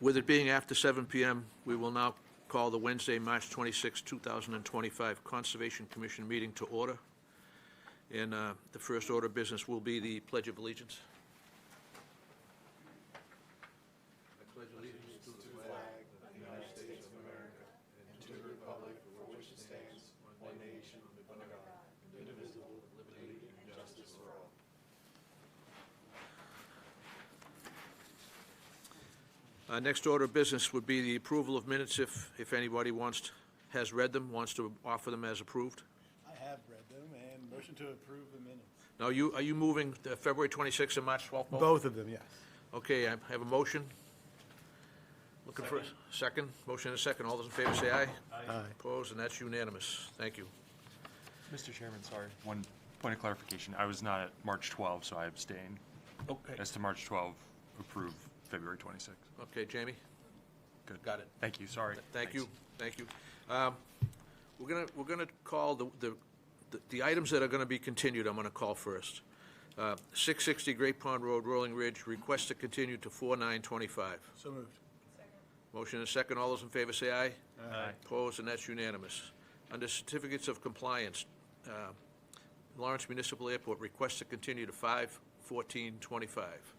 With it being after 7 p.m., we will now call the Wednesday, March 26, 2025 Conservation Commission meeting to order. And the first order of business will be the Pledge of Allegiance. I pledge allegiance to the flag of the United States of America and to the republic for which it stands, one nation, under God, indivisible, with liberty and justice for all. Next order of business would be the approval of minutes if anybody has read them, wants to offer them as approved. I have read them and motion to approve the minutes. Now, are you moving the February 26th and March 12th? Both of them, yes. Okay, I have a motion. Looking for a second. Motion and a second. All those in favor say aye. Aye. Opposed, and that's unanimous. Thank you. Mr. Chairman, sorry, one point of clarification. I was not at March 12, so I abstain. Okay. As to March 12, approve February 26. Okay, Jamie? Good. Got it. Thank you, sorry. Thank you. We're gonna call the items that are gonna be continued, I'm gonna call first. 660 Great Pond Road, Rolling Ridge, request to continue to 4/9/25. So moved. Motion and a second. All those in favor say aye. Aye. Opposed, and that's unanimous. Under certificates of compliance, Lawrence Municipal Airport, request to continue to 5/14/25.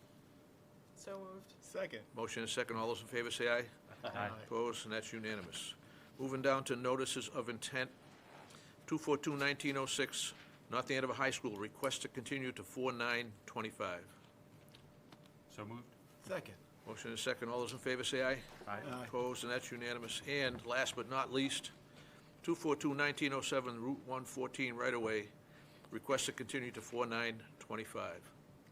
So moved. Second. Motion and a second. All those in favor say aye. Aye. Opposed, and that's unanimous. Moving down to notices of intent, 242-1906, North Andover High School, request to continue to 4/9/25. So moved. Second. Motion and a second. All those in favor say aye. Aye. Aye. Opposed, and that's unanimous. And last but not least, 242-1907, Route 114 right-of-way, request to continue to 4/9/25.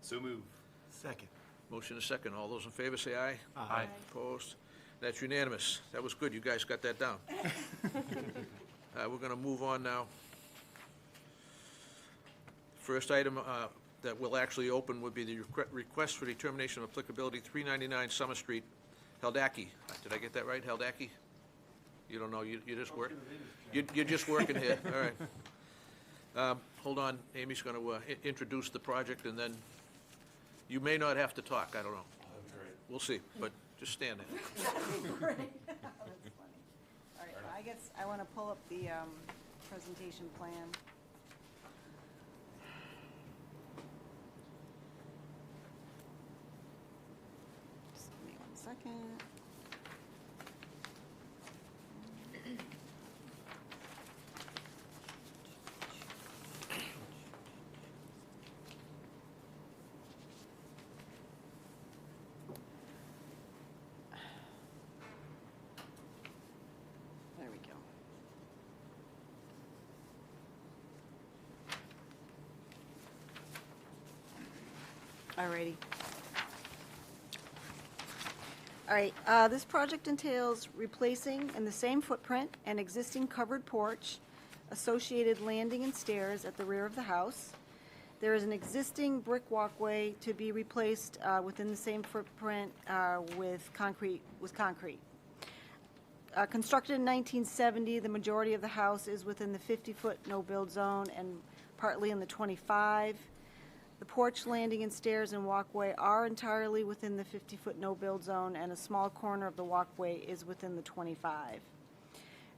So moved. Second. Motion and a second. All those in favor say aye. Aye. Opposed? That's unanimous. That was good. You guys got that down. We're going to move on now. First item that will actually open would be the request for determination of applicability, 399 Summer Street, Haldaki. Did I get that right, Haldaki? You don't know, you just work? You're just working here, all right. Hold on, Amy's going to introduce the project, and then you may not have to talk, I don't know. We'll see, but just stand there. Great. That's funny. All right, I guess I want to pull up the presentation plan. Just give me 1 second. There we go. Alrighty. All right, this project entails replacing in the same footprint an existing covered porch, associated landing and stairs at the rear of the house. There is an existing brick walkway to be replaced within the same footprint with concrete. Constructed in 1970, the majority of the house is within the 50-foot no-build zone and partly in the 25. The porch, landing, and stairs and walkway are entirely within the 50-foot no-build zone, and a small corner of the walkway is within the 25.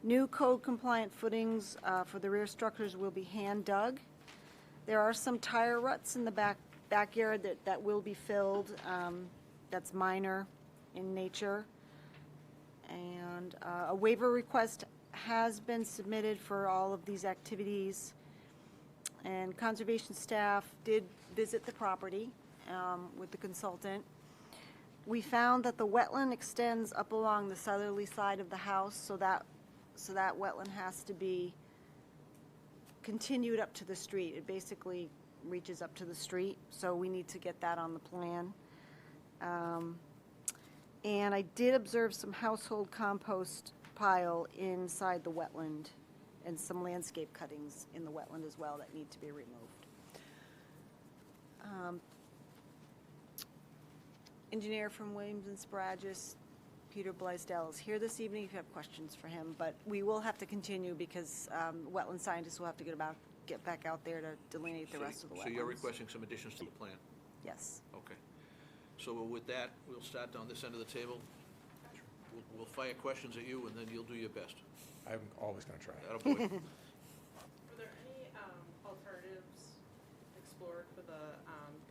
New code-compliant footings for the rear structures will be hand-dug. There are some tire ruts in the backyard that will be filled. That's minor in nature. And a waiver request has been submitted for all of these activities. And conservation staff did visit the property with the consultant. We found that the wetland extends up along the southerly side of the house, so that wetland has to be continued up to the street. It basically reaches up to the street, so we need to get that on the plan. And I did observe some household compost pile inside the wetland and some landscape cuttings in the wetland as well that need to be removed. Engineer from Williams and Spragis, Peter Blaisdell, is here this evening if you have questions for him, but we will have to continue because wetland scientists will have to get back out there to delineate the rest of the wetlands. So you're requesting some additions to the plan? Yes. Okay. So with that, we'll start down this end of the table. we'll fire questions at you, and then you'll do your best. I'm always gonna try. Attaboy. Were there any alternatives explored for the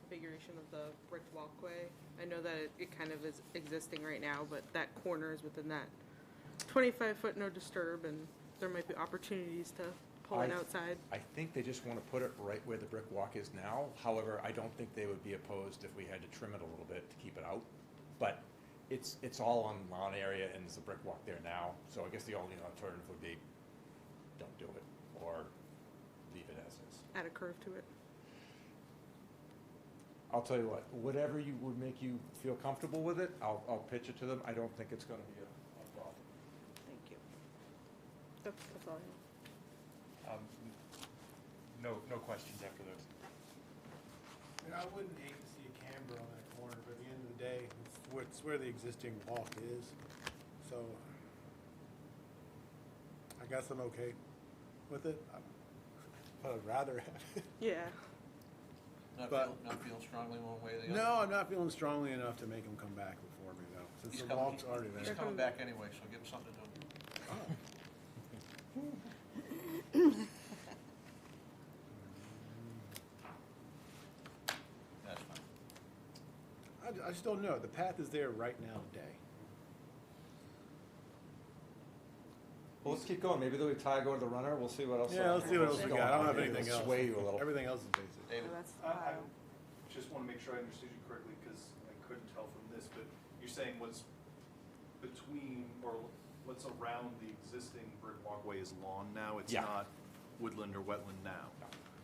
configuration of the brick walkway? I know that it kind of is existing right now, but that corner is within that 25-foot no disturb, and there might be opportunities to pull it outside. I think they just wanna put it right where the brick walk is now. However, I don't think they would be opposed if we had to trim it a little bit to keep it out. But it's all on lawn area and there's a brick walk there now, so I guess the only alternative would be don't do it or leave it as is. Add a curve to it. I'll tell you what, whatever you would make you feel comfortable with it, I'll pitch it to them. I don't think it's gonna be a problem. Thank you. That's all I have. No questions after those. I wouldn't hate to see a camber on that corner, but at the end of the day, it's where the existing walk is. So I guess I'm okay with it. But I'd rather have it. Yeah. Not feeling strongly one way or the other? No, I'm not feeling strongly enough to make him come back before me, though, since He's the walk's already He's there. coming back anyway, so give him something to do. That's fine. I just don't know. The path is there right now today. Well, let's keep going. Maybe they'll tie go to the runner. We'll see what else. Yeah, let's see what else we got. I don't have Maybe anything it'll else. Sway you a little. Everything else is basic. David? So that's I just want to make sure I understood you correctly, because I couldn't tell from this, but you're saying what's between, or what's around the existing brick walkway is lawn now? It's Yeah. not woodland or wetland now?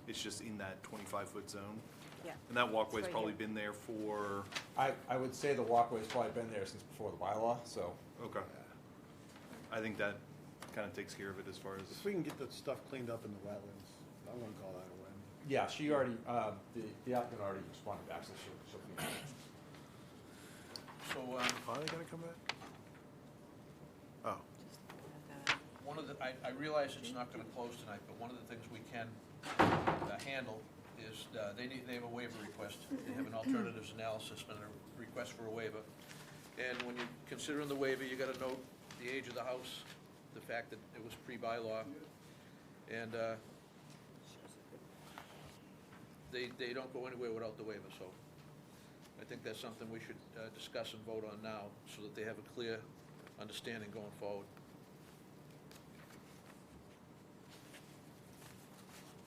It's just in that 25-foot zone? Yeah. And that walkway's right probably here. been there for, I would say the walkway's probably been there since before the bylaw, so. okay. I think that kind of takes care of it as far as, If we can get the stuff cleaned up in the wetlands, I wouldn't call that a win. Yeah, she already, the applicant already responded back, so she'll be. So, Are they gonna come back? Oh. one of the, I realize it's not gonna close tonight, but one of the things we can handle is, they have a waiver request. They have an alternatives analysis and a request for a waiver. And when you're considering the waiver, you gotta note the age of the house, the fact that it was pre-bylaw, and, they don't go anywhere without the waiver, so I think that's something we should, discuss and vote on now, so that they have a clear understanding going forward.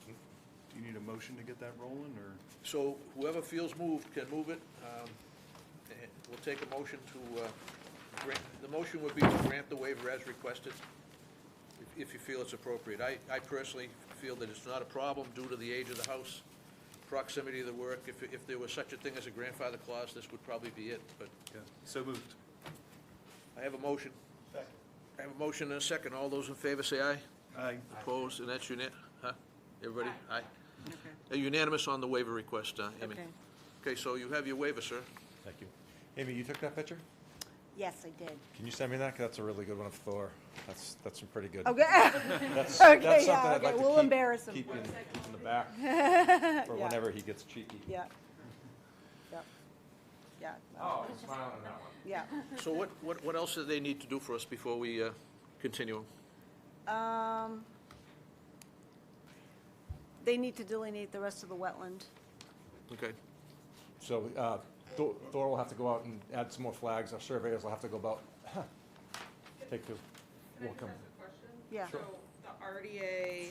do you need a motion to get that rolling, or? So whoever feels moved can move it. And we'll take a motion to, grant, the motion would be to grant the waiver as requested, if you feel it's appropriate. I personally feel that it's not a problem due to the age of the house, proximity of the work. If there was such a thing as a grandfather clause, this would probably be it, but Yeah, so moved. I have a motion. Second. I have a motion and a second. All those in favor say aye. Aye. Opposed, and that's huh? Everybody? Aye. Okay. Unanimous on the waiver request, Amy. Okay. Okay, so you have your waiver, sir. Thank you. Amy, you took that picture? Yes, I did. Can you send me that? 'Cause that's a really good one of Thor. That's some pretty good. Okay. That's Okay, that's yeah, something I'd okay, like to we'll embarrass him. keep in the back for Yeah. whenever he gets cheeky. Yeah. Yep. Yeah. Oh, he's smiling on that one. Yeah. So what else do they need to do for us before we continue? They need to delineate the rest of the wetland. Okay, So Thor will have to go out and add some more flags. Our surveyors will have to go about. Take two. Can I We'll just come. ask a question? Yeah. So the RDA,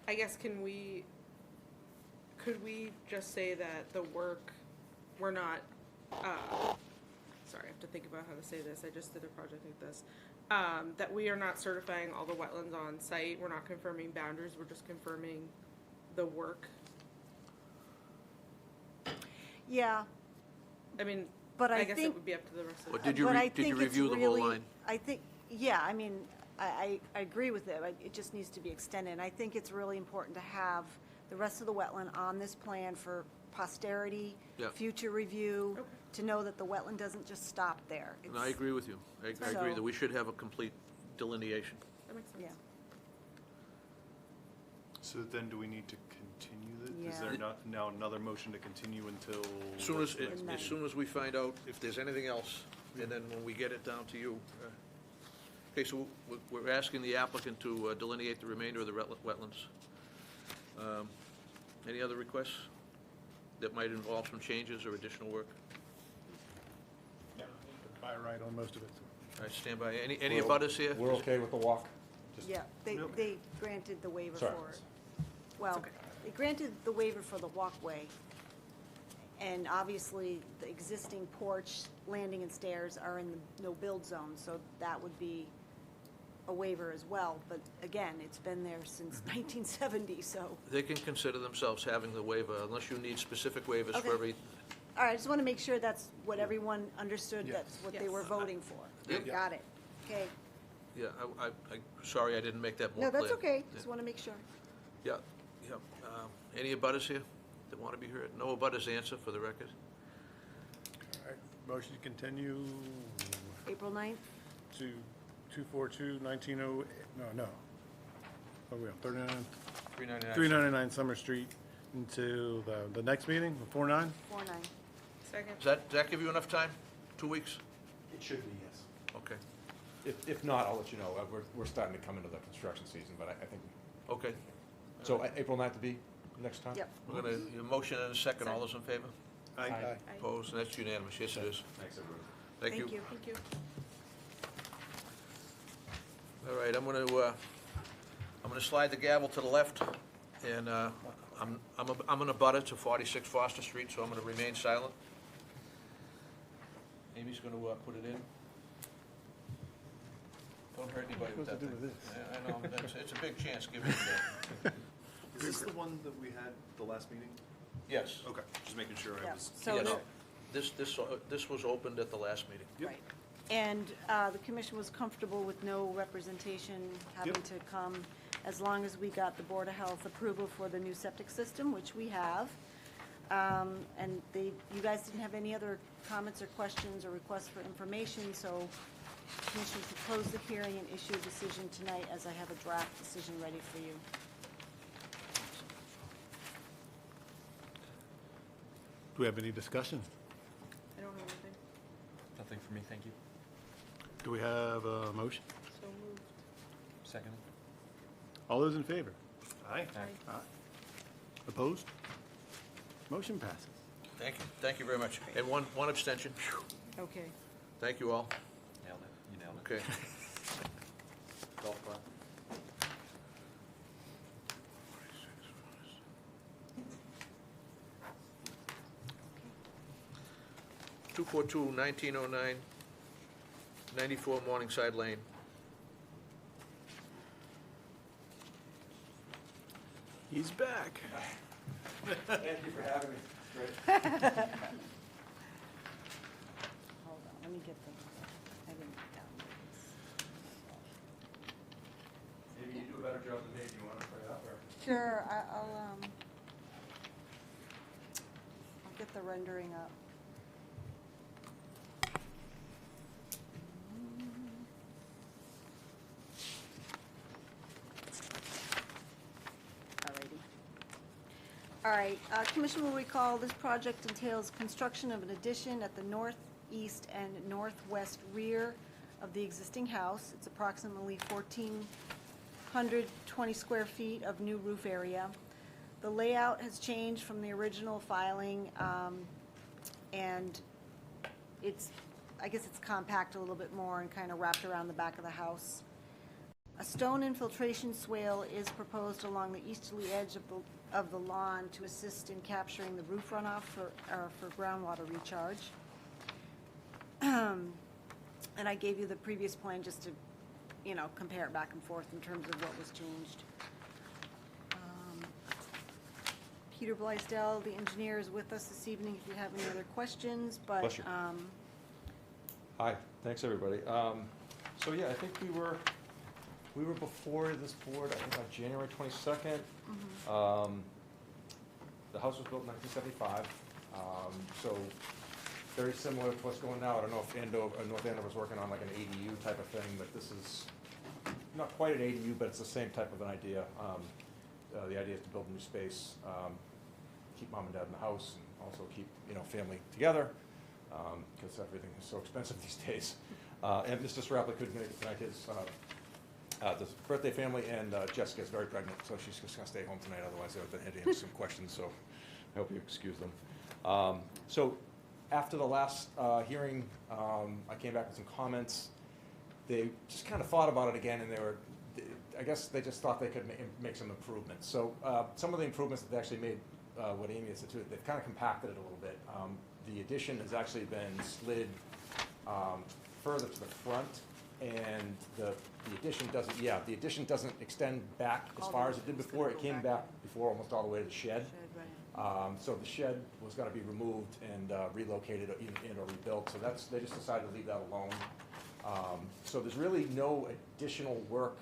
I guess, could we just say that the work, we're not, sorry, I have to think about how to say this, I just did a project like this, that we are not certifying all the wetlands on site, we're not confirming boundaries, we're just confirming the work? Yeah, I mean, but I guess it think. would be up to the rest of But the. did you but I did you think it's review the whole really- line? I think, yeah, I mean, I agree with it. It just needs to be extended. And I think it's really important to have the rest of the wetland on this plan for posterity, Yeah. future review, Okay. to know that the wetland doesn't just stop there. And I agree with you. I agree So- that we should have a complete delineation. That makes sense. Yeah. So then do we need to continue this? Is Yeah. there not now another motion to continue until? As soon as, what's the next And then- as soon as we find out if there's anything else, and then when we get it down to you. Okay, so we're asking the applicant to delineate the remainder of the wetlands. Any other requests that might involve some changes or additional work? By right on most of it. All right, stand by. Any abutters here? We're okay with the walk? Just- Yeah, they granted the waiver Sorry. for it. Well, they granted the waiver for the walkway, and obviously, the existing porch, landing, and stairs are in the no-build zone, so that would be a waiver as well. But again, it's been there since 1970, so. They can consider themselves having the waiver unless you need specific waivers Okay. for every, All right, I just want to make sure that's what everyone understood, that's what they were Yes. voting for. Yep. Got it. Okay. yeah, sorry I didn't make that more No, clear. that's okay. Yeah. Just want to make sure. Yeah, yeah. Any abutters here that want to be heard? No abutters answer for the record. All right, motion to continue April 9th? to 242-1908, no. Oh, we on 39? 399. 399 Summer Street until the next meeting, before 9? 4/9. Second. Does that give you enough time? 2 weeks? It should be, yes. Okay, If not, I'll let you know. We're starting to come into the construction season, but I think, okay. so April 9th to be next time? Yep. We're going to, motion and a second. All those in favor? Aye. Aye. Opposed? And that's unanimous. Yes, it is. Thanks, everyone. Thank you. Thank you. All right, I'm going to slide the gavel to the left, and I'm in a butter to 46 Foster Street, so I'm going to remain silent. Amy's going to put it in. Don't hurt anybody with that thing. Yeah, I know, it's a big chance given that. Is this the one that we had the last meeting? Yes. Okay, just making sure I Yeah. was. So Yes. the- This was opened at the last meeting. Right. And the commission was comfortable with no representation having to come, as long as we got the Board of Health approval for the new septic system, which we have. And you guys didn't have any other comments or questions or requests for information, so the commission should close the hearing and issue a decision tonight, as I have a draft decision ready for you. Do we have any discussion? I don't have anything. Nothing for me, thank you. Do we have a motion? So moved. Second? All those in favor? Aye. Aye. Aye. Opposed? Motion passes. Thank you very much. And one abstention. Okay. Thank you all. Nailed it, you nailed it. Okay. Golf clap. Two 1909, 94 Morningside Lane. He's back. Thank you for having me. Great. Hold on, let me get the, I didn't download this. Maybe you do a better job than me. Do you want to put it up or? Sure, I'll get the rendering up. Alrighty. All right, Commission will recall this project entails construction of an addition at the northeast and northwest rear of the existing house. It's approximately 1,420 square feet of new roof area. The layout has changed from the original filing, and I guess it's compact a little bit more and kind of wrapped around the back of the house. A stone infiltration swale is proposed along the easterly edge of the lawn to assist in capturing the roof runoff for groundwater recharge. And I gave you the previous plan just to, compare it back and forth in terms of what was changed. Peter Blaisdell, the engineer, is with us this evening if you have any other questions, but, Bless you. Hi, thanks, everybody. So, yeah, I think we were before this board, I think on January 22nd. The house was built in 1975, so very similar to what's going now. I don't know if North Andover is working on like an ADU type of thing, but this is not quite an ADU, but it's the same type of an idea. The idea is to build a new space, keep mom and dad in the house, and also keep, family together. because everything is so expensive these days. And Mr. Saraple couldn't make it tonight. His this birthday family, and Jessica's very pregnant, so she's just gonna stay home tonight. Otherwise, I would have had to answer some questions, so I hope you excuse them. So after the last hearing, I came back with some comments. They just kind of thought about it again, and I guess they just thought they could make some improvements. So some of the improvements that they actually made, what Amy has said too, they've kind of compacted it a little bit. The addition has actually been slid further to the front, and the addition doesn't extend back as far as it did before. It came back before almost all the way to the shed. So the shed was gonna be removed and relocated or rebuilt, so they just decided to leave that alone. So there's really no additional work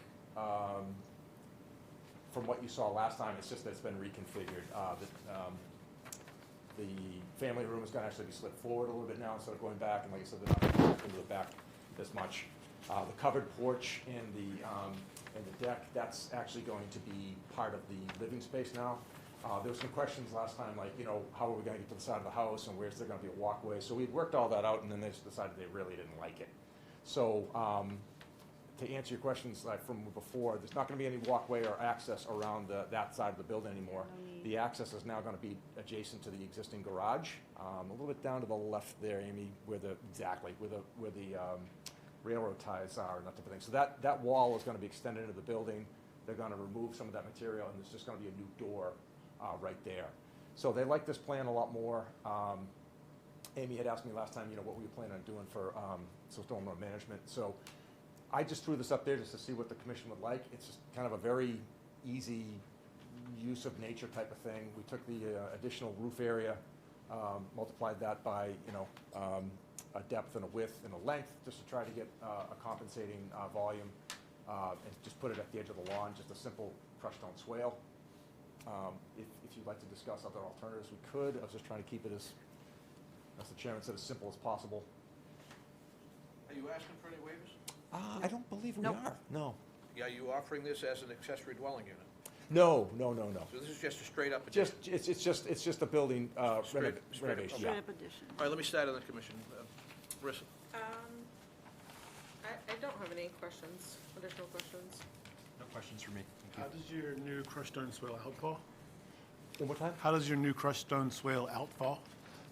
from what you saw last time. It's just that it's been reconfigured. The family room is gonna actually be slid forward a little bit now instead of going back, and like I said, they're not going into the back as much. The covered porch and the deck, that's actually going to be part of the living space now. There were some questions last time, like, how are we gonna get to the side of the house, and where's there gonna be a walkway? So we'd worked all that out, and then they just decided they really didn't like it. So to answer your questions from before, there's not gonna be any walkway or access around that side of the building anymore. The access is now gonna be adjacent to the existing garage, a little bit down to the left there, Amy, where the railroad ties are and that type of thing. So that wall is gonna be extended into the building. They're gonna remove some of that material, and there's just gonna be a new door right there. So they like this plan a lot more. Amy had asked me last time, what we were planning on doing for stormwater management. So I just threw this up there just to see what the commission would like. It's just kind of a very easy use of nature type of thing. We took the additional roof area, multiplied that by, a depth and a width and a length, just to try to get a compensating volume, and just put it at the edge of the lawn, just a simple crushed stone swale. If you'd like to discuss other alternatives, we could. I was just trying to keep it as the chairman said, as simple as possible. Are you asking for any waivers? I don't believe we Nope. are. No. Are you offering this as an accessory dwelling unit? No. So this is just a straight up Just, addition? it's just a building Straight up, renovation, okay. yeah. Straight up addition. All right, let me start on the commission. Marissa? I don't have any questions, additional questions. No questions for me. How Thank you. does your new crushed stone swale outfall? One more time? How does your new crushed stone swale outfall?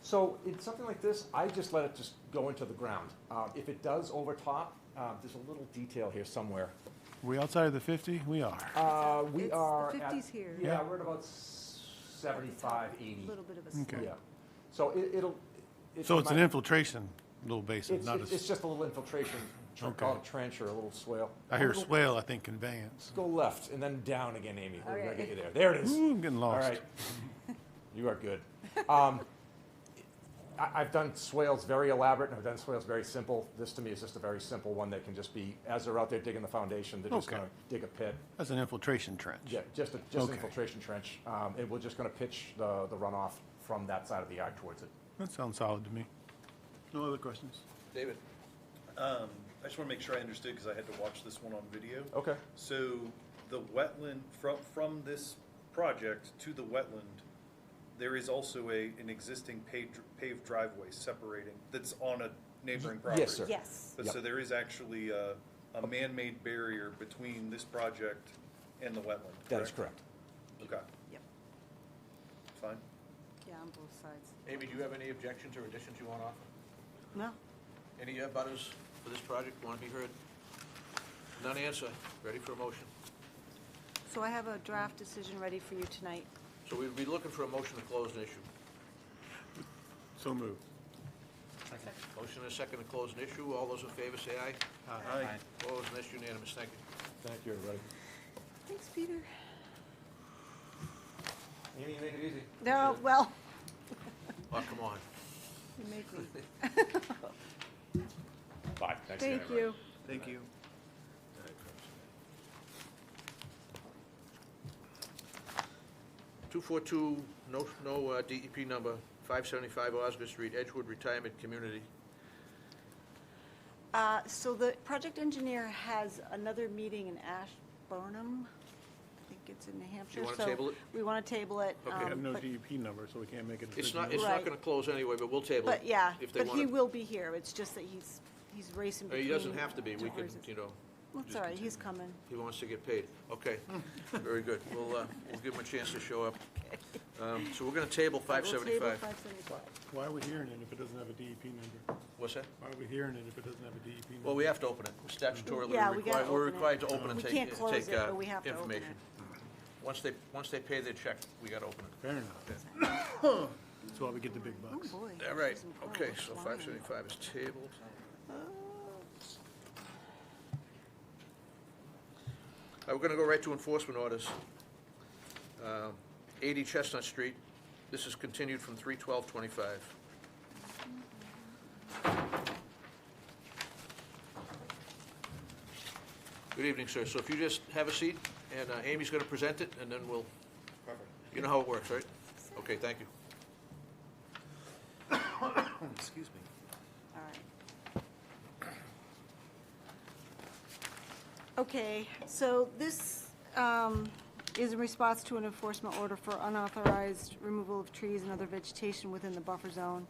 So in something like this, I just let it just go into the ground. If it does overtop, there's a little detail here somewhere. We outside of the 50? We are. We It's- are the at. 50's here. Yeah, we're at about 75, 80. A little bit of a Okay. slope. Yeah. So it'll. So it's an infiltration, little basin, It's, not a, it's just a little infiltration, Okay. called a trench or a little swale. I hear swale, I think conveyance. Go left and then down again, Amy. We're gonna Okay. get you there. There it is. Ooh, I'm getting All lost. right. You are good. I've done swales very elaborate, and I've done swales very simple. This, to me, is just a very simple one that can just be, as they're out there digging the foundation, they're just Okay. gonna dig a pit. That's an infiltration trench. Yeah, just an Okay. infiltration trench. And we're just gonna pitch the runoff from that side of the yard towards it. That sounds solid to me. No other questions? David? I just want to make sure I understood, because I had to watch this one on video. Okay. So the wetland, from this project to the wetland, there is also an existing paved driveway separating, that's on a neighboring property? Yes, sir. Yes. But Yep. so there is actually a man-made barrier between this project and the wetland, That is correct? correct. Okay, Yep. fine. Yeah, on both sides. Amy, do you have any objections or additions you want to offer? No? Any butters for this project want to be heard? None answer. Ready for a motion? So I have a draft decision ready for you tonight. So we would be looking for a motion to close an issue. So moved. Motion and a second to close an issue. All those in favor say aye. Aye. Opposed, and that's unanimous. Thank you. Thank you, everybody. Thanks, Peter. Amy, you make it easy. No, well, Oh, come on. you make me. Bye. Thanks again, Thank everybody. you. Thank you. 242, no DEP number, 575 Osgood Street, Edgewood Retirement Community. So the project engineer has another meeting in Ashburnham, I think it's in New Hampshire. you wanna so table it? We want to table it. Okay. We have no but- DEP number, so we can't make a decision. It's not, it's Right. not gonna close anyway, but we'll table it. But, yeah, If they but he wanna, will be here. It's just that he's racing between. he doesn't have to be, we can, different- you know, Well, it's all right, he's coming. he wants to get paid. Okay, very good. We'll give him a chance to show up. So we're gonna table We'll table 575. 575. Why are we hearing it if it doesn't have a DEP number? What's that? Why are we hearing it if it doesn't have a DEP number? Well, we have to open it. Statutorily, Yeah, we gotta we're open it. required to open and We take, can't close take it, but we have to open information. Once they pay their check, we gotta open it. Fair enough. That's why we get the big Oh, bucks. boy. All right, Some okay, pearls so flying. 575 is tabled. We're gonna go right to enforcement orders. 80 Chestnut Street, this is continued from 3/12/25. Good evening, sir. So if you just have a seat, and Amy's gonna present it, and then we'll, you know how it works, right? Okay, thank you. Excuse me. All right. Okay, so this is in response to an enforcement order for unauthorized removal of trees and other vegetation within the buffer zone,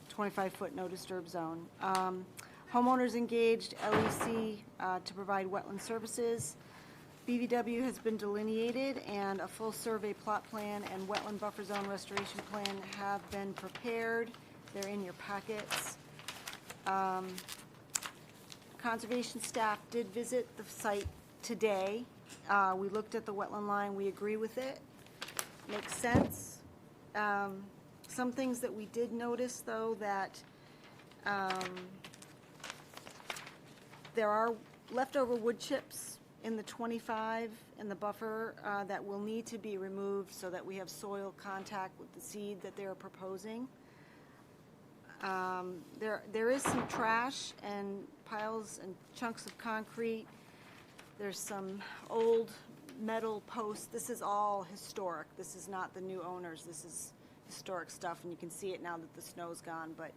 25-foot no disturb zone. Homeowners engaged LEC to provide wetland services. BVW has been delineated, and a full survey plot plan and wetland buffer zone restoration plan have been prepared. They're in your packets. Conservation staff did visit the site today. We looked at the wetland line, we agree with it, makes sense. Some things that we did notice, though, that there are leftover wood chips in the 25 in the buffer that will need to be removed so that we have soil contact with the seed that they're proposing. There is some trash and piles and chunks of concrete. There's some old metal posts. This is all historic. This is not the new owners. This is historic stuff, and you can see it now that the snow's gone, but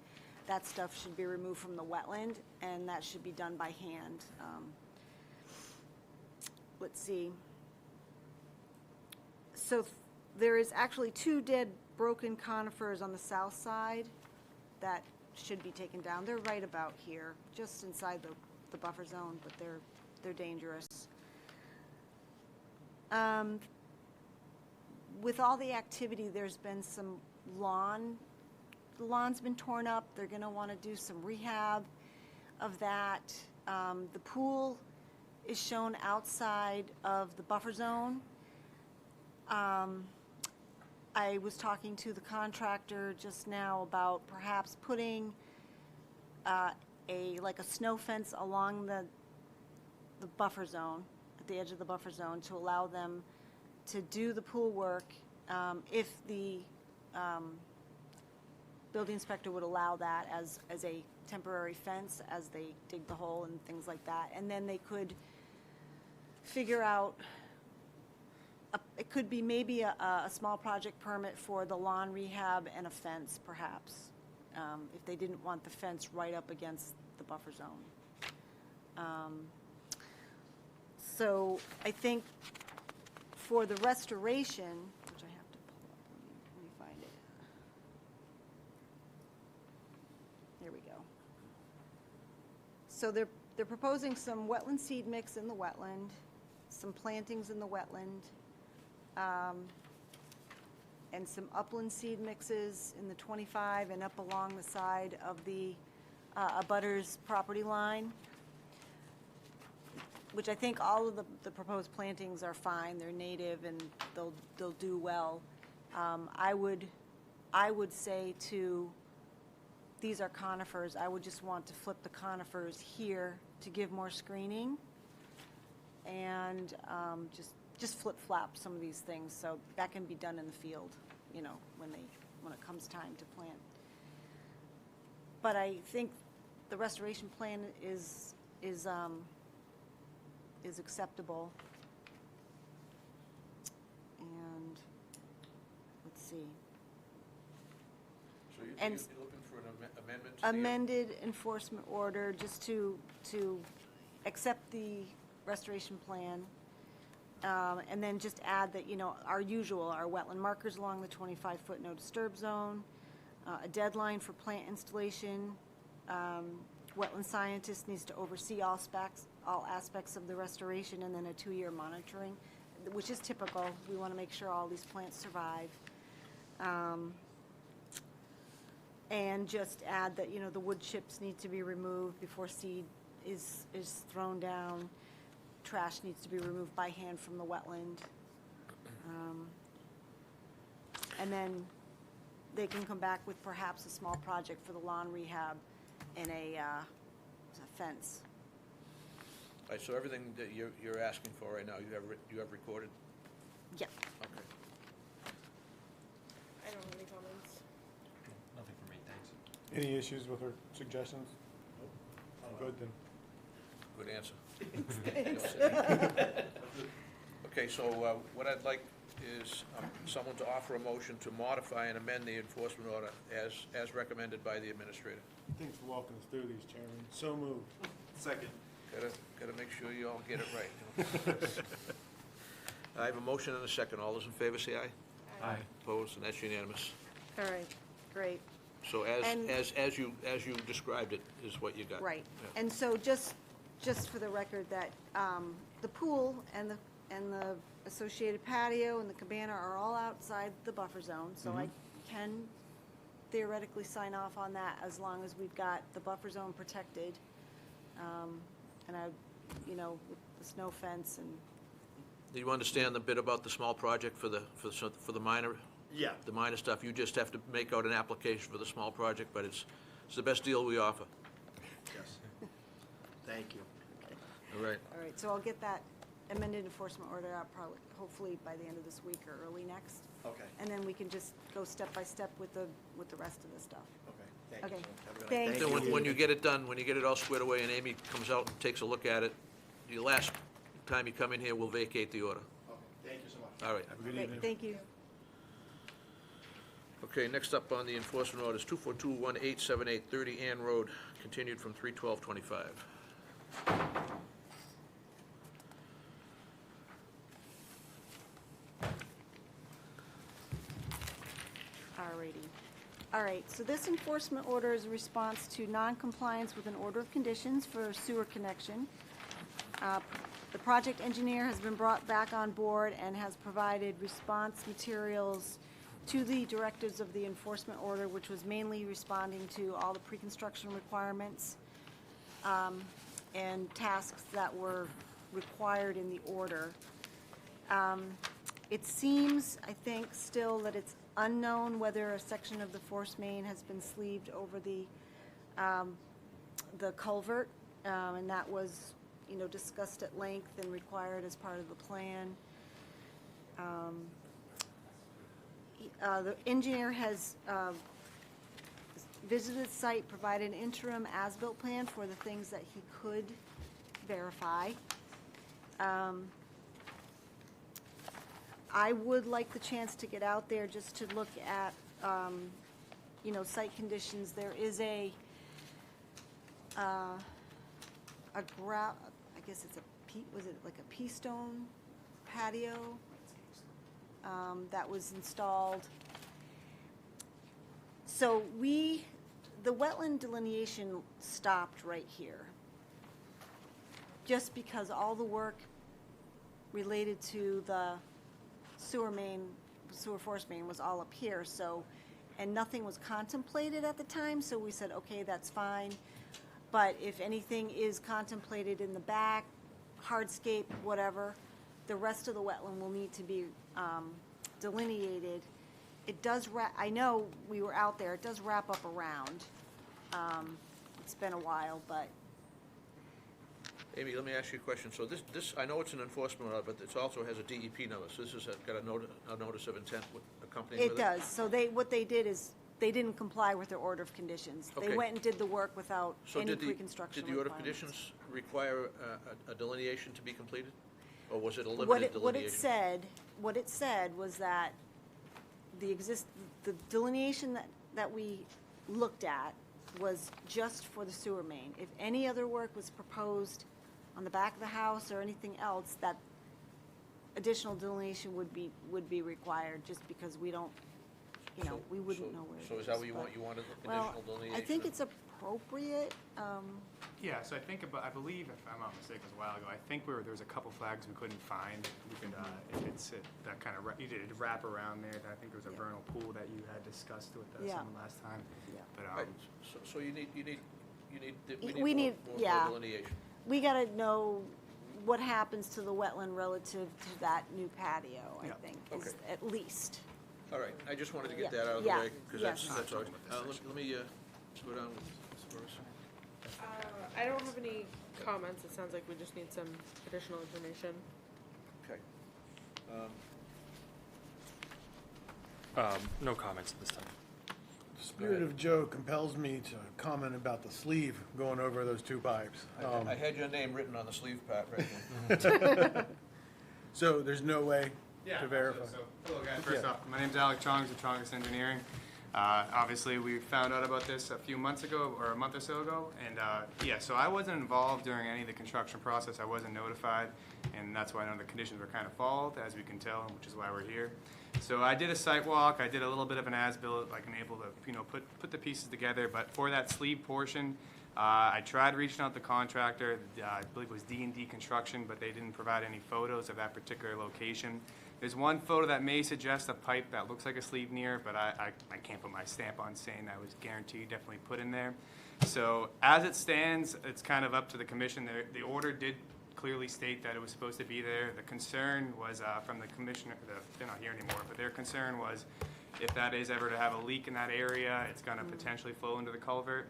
that stuff should be removed from the wetland, and that should be done by hand. Let's see. So there is actually 2 dead broken conifers on the south side that should be taken down. They're right about here, just inside the buffer zone, but they're dangerous. With all the activity, there's been some lawn. The lawn's been torn up. They're going to want to do some rehab of that. The pool is shown outside of the buffer zone. I was talking to the contractor just now about perhaps putting like a snow fence along the buffer zone, at the edge of the buffer zone, to allow them to do the pool work if the building inspector would allow that as a temporary fence as they dig the hole and things like that. And then they could figure out, it could be maybe a small project permit for the lawn rehab and a fence, perhaps, if they didn't want the fence right up against the buffer zone. So I think for the restoration, which I have to pull up, let me find it. There we go. So they're proposing some wetland seed mix in the wetland, some plantings in the wetland, and some upland seed mixes in the 25 and up along the side of the abutters property line, which I think all of the proposed plantings are fine. They're native and they'll do well. I would say these are conifers. I would just want to flip the conifers here to give more screening, and just flip-flop some of these things, so that can be done in the field, you know, when it comes time to plant. But I think the restoration plan is acceptable. And let's see. So you're And- looking for an amendment to the... Amended enforcement order, just to accept the restoration plan And then just add that, our wetland markers along the 25-foot no disturb zone, a deadline for plant installation, wetland scientist needs to oversee all aspects of the restoration, and then a 2-year monitoring, which is typical. We want to make sure all these plants survive. And just add that, the wood chips need to be removed before seed is thrown down. Trash needs to be removed by hand from the wetland. And then they can come back with perhaps a small project for the lawn rehab and a fence. All right, so everything that you're asking for right now, you have recorded? Yeah. Okay. I don't have any comments. Nothing for me, thanks. Any issues with her suggestions? I'm good then. Good answer. Okay, so what I'd like is someone to offer a motion to modify and amend the enforcement order as recommended by the administrator. Thanks for walking us through these, Chairman. So moved. Second. Gotta make sure you all get it right. I have a motion and a second. All those in favor say aye. Aye. Opposed, and that's unanimous. All right, great. So And- as you described it is what you got. Right. Yeah. And so just for the record, that the pool and the associated patio and the cabana are all outside the buffer zone, so I can theoretically sign off on that as long as we've got the buffer zone protected. And with the snow fence and, Do you understand the bit about the small project for the minor? Yeah, The minor stuff, you just have to make out an application for the small project, but it's the best deal we offer. yes. Thank you. All right. all right, so I'll get that amended enforcement order out hopefully by the end of this week or early next. Okay, And then we can just go step by step with the rest of the stuff. okay. Thank you. Okay. Have a good night. Thank Then you. when you get it done, when you get it all squared away and Amy comes out and takes a look at it, the last time you come in here, we'll vacate the order. Okay, thank you so much. All right. Have a good Great, evening. thank you. Okay, next up on the enforcement order is 2421878 30 Ann Road, continued from 3/12/25. Alrighty. All right, so this enforcement order is a response to non-compliance with an order of conditions for a sewer connection. The project engineer has been brought back on board and has provided response materials to the directives of the enforcement order, which was mainly responding to all the pre-construction requirements and tasks that were required in the order. It seems, I think, still that it's unknown whether a section of the force main has been sleeved over the culvert, and that was, discussed at length and required as part of the plan. The engineer has visited the site, provided an interim as-built plan for the things that he could verify. I would like the chance to get out there just to look at, site conditions. There is I guess it's was it like a pea stone patio that was installed. So the wetland delineation stopped right here, just because all the work related to the sewer force main was all up here, and nothing was contemplated at the time, so we said, okay, that's fine. But if anything is contemplated in the back, hardscape, whatever, the rest of the wetland will need to be delineated. It does I know we were out there, it does wrap up around. It's been a while, but Amy, let me ask you a question. So this, I know it's an enforcement order, but it also has a DEP number. So this has got a notice of intent accompanying with it? it does. So what they did is, they didn't comply with their order of conditions. They Okay. went and did the work without So any did pre-construction the order of requirements. conditions require a delineation to be completed? Or was it a What limited it delineation? what it said was that the delineation that we looked at was just for the sewer main. If any other work was proposed on the back of the house or anything else, that additional delineation would be required, just because we don't, we wouldn't know where it is. So is that what you but- want? You wanted Well, additional delineation? I think it's appropriate, Yeah, so I believe, if I'm not mistaken, it was a while ago, I think there was a couple flags we couldn't find. We could, if it's that kind of, you did wrap around there, I think there was a Yeah. vernal pool that you had discussed with Yeah. someone last time. Yeah. But, Right, so you need We need- more yeah. delineation. we gotta know what happens to the wetland relative to that new patio, I Yeah. think, Okay. is at least. All right, I just wanted to get Yeah, that out of the yeah, way, because yes. that's all. Let me go down with Doris. I don't have any comments. It sounds like we just need some additional information. Okay. No comments at this time. The spirit of Joe compels me to comment about the sleeve going over those two pipes. I had your name written on the sleeve part right here. So there's no way to verify? So, hello guys, first Yeah. off, my name's Alec Chongs with Chongs Engineering. Obviously, we found out about this a few months ago, or a month or so ago, and yeah, so I wasn't involved during any of the construction process, I wasn't notified, and that's why none of the conditions were kind of followed, as we can tell, which is why we're here. So I did a site walk, I did a little bit of an as-built, like, and able to, put the pieces together, but for that sleeve portion, I tried reaching out to the contractor, I believe it was D&D Construction, but they didn't provide any photos of that particular location. There's one photo that may suggest a pipe that looks like a sleeve near, but I can't put my stamp on saying that was guaranteed, definitely put in there. So as it stands, it's kind of up to the commission. The order did clearly state that it was supposed to be there. The concern was from the commissioner, they're not here anymore, but their concern was if that is ever to have a leak in that area, it's going to potentially flow into the culvert.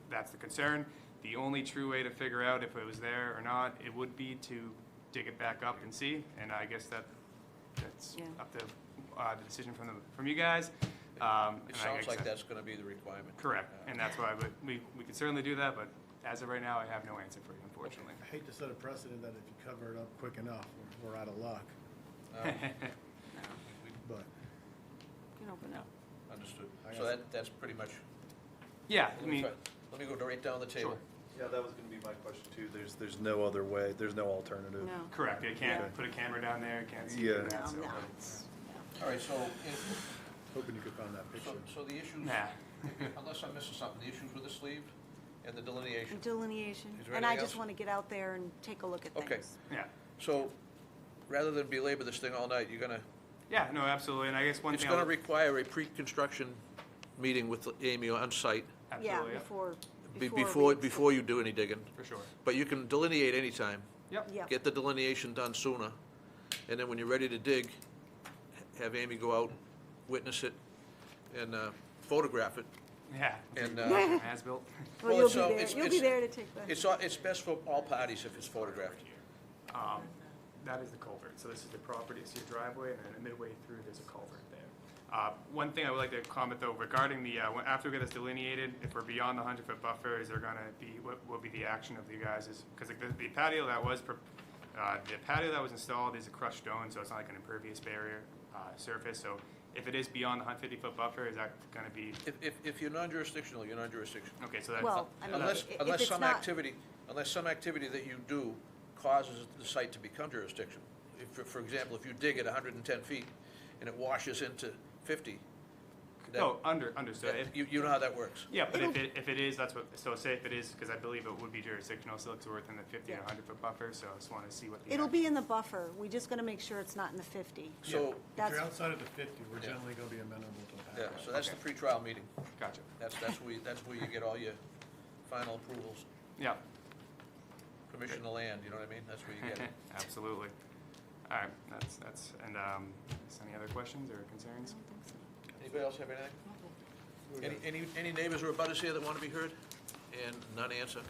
That's the concern. The only true way to figure out if it was there or not, it would be to dig it back up and see, and I guess that's Yeah. up to the decision from you guys. It And I sounds guess like that- that's gonna be the requirement. Correct, and that's why we could certainly do that, but as of right now, I have no answer for you, unfortunately. I hate to set a precedent that if you cover it up quick enough, we're out of luck, but Can open up. Understood. I So got that's pretty much, Yeah, I mean, let me go right down the table. Sure. Yeah, that was gonna be my question too. There's no other way, there's no alternative. No. correct, you can't Okay. put a camera down there, you can't see Yeah. that, No, so. no, it's, All right, so, hoping you could find that picture. so the issues, Nah. unless I'm missing something, the issues with the sleeve and the delineation. delineation, Is there and I anything just else? wanna get out there and take a look at Okay. things. Yeah, So, rather than belabor this thing all night, yeah, no, absolutely, and I guess one it's thing. gonna require a pre-construction meeting with Amy on site Yeah, Absolutely, yeah, before you do any digging. for sure. But you can delineate anytime. Yep. Yep. Get the delineation done sooner, and then when you're ready to dig, have Amy go out, witness it, and photograph it. Yeah. And, As built. Well, Well, you'll it's, be there, it's- you'll be it's- there to take the. It's best for all parties if it's photographed. That is the culvert. So this is the property, it's your driveway, and then midway through, there's a culvert there. One thing I would like to comment though, regarding the, after we get this delineated, if we're beyond the 100-foot buffer, is there gonna be, what will be the action of you guys? Because the patio that was, the patio that was installed is a crushed stone, so it's not like an impervious barrier surface. So if it is beyond the 150-foot buffer, is that gonna be, If you're non-jurisdictional, you're non-jurisdictional. okay, so that's. Well, I mean, Unless, if unless it's some not- activity, that you do causes the site to become jurisdictional. If, for example, if you dig at 110 feet and it washes into 50, that- Oh, understood. If- you know how that works. Yeah, but if it is, that's what, so say if it is, because I believe it would be jurisdictional, so it's within the 50 and Yeah. 100-foot buffer, so I just want to see what the. It'll be in the buffer, we just gotta make sure it's not in the 50. So, If That's- you're outside of the 50, we're Yeah. generally gonna be amenable to a yeah, patio. so that's the pre-trial meeting. Gotcha. That's where you get all your final approvals, Yeah, permission to land, you know what I mean? That's where you get it. absolutely. All right, that's, and, is any other questions or concerns? Anybody else have anything? Any neighbors or abutters here that want to be heard? And none answer.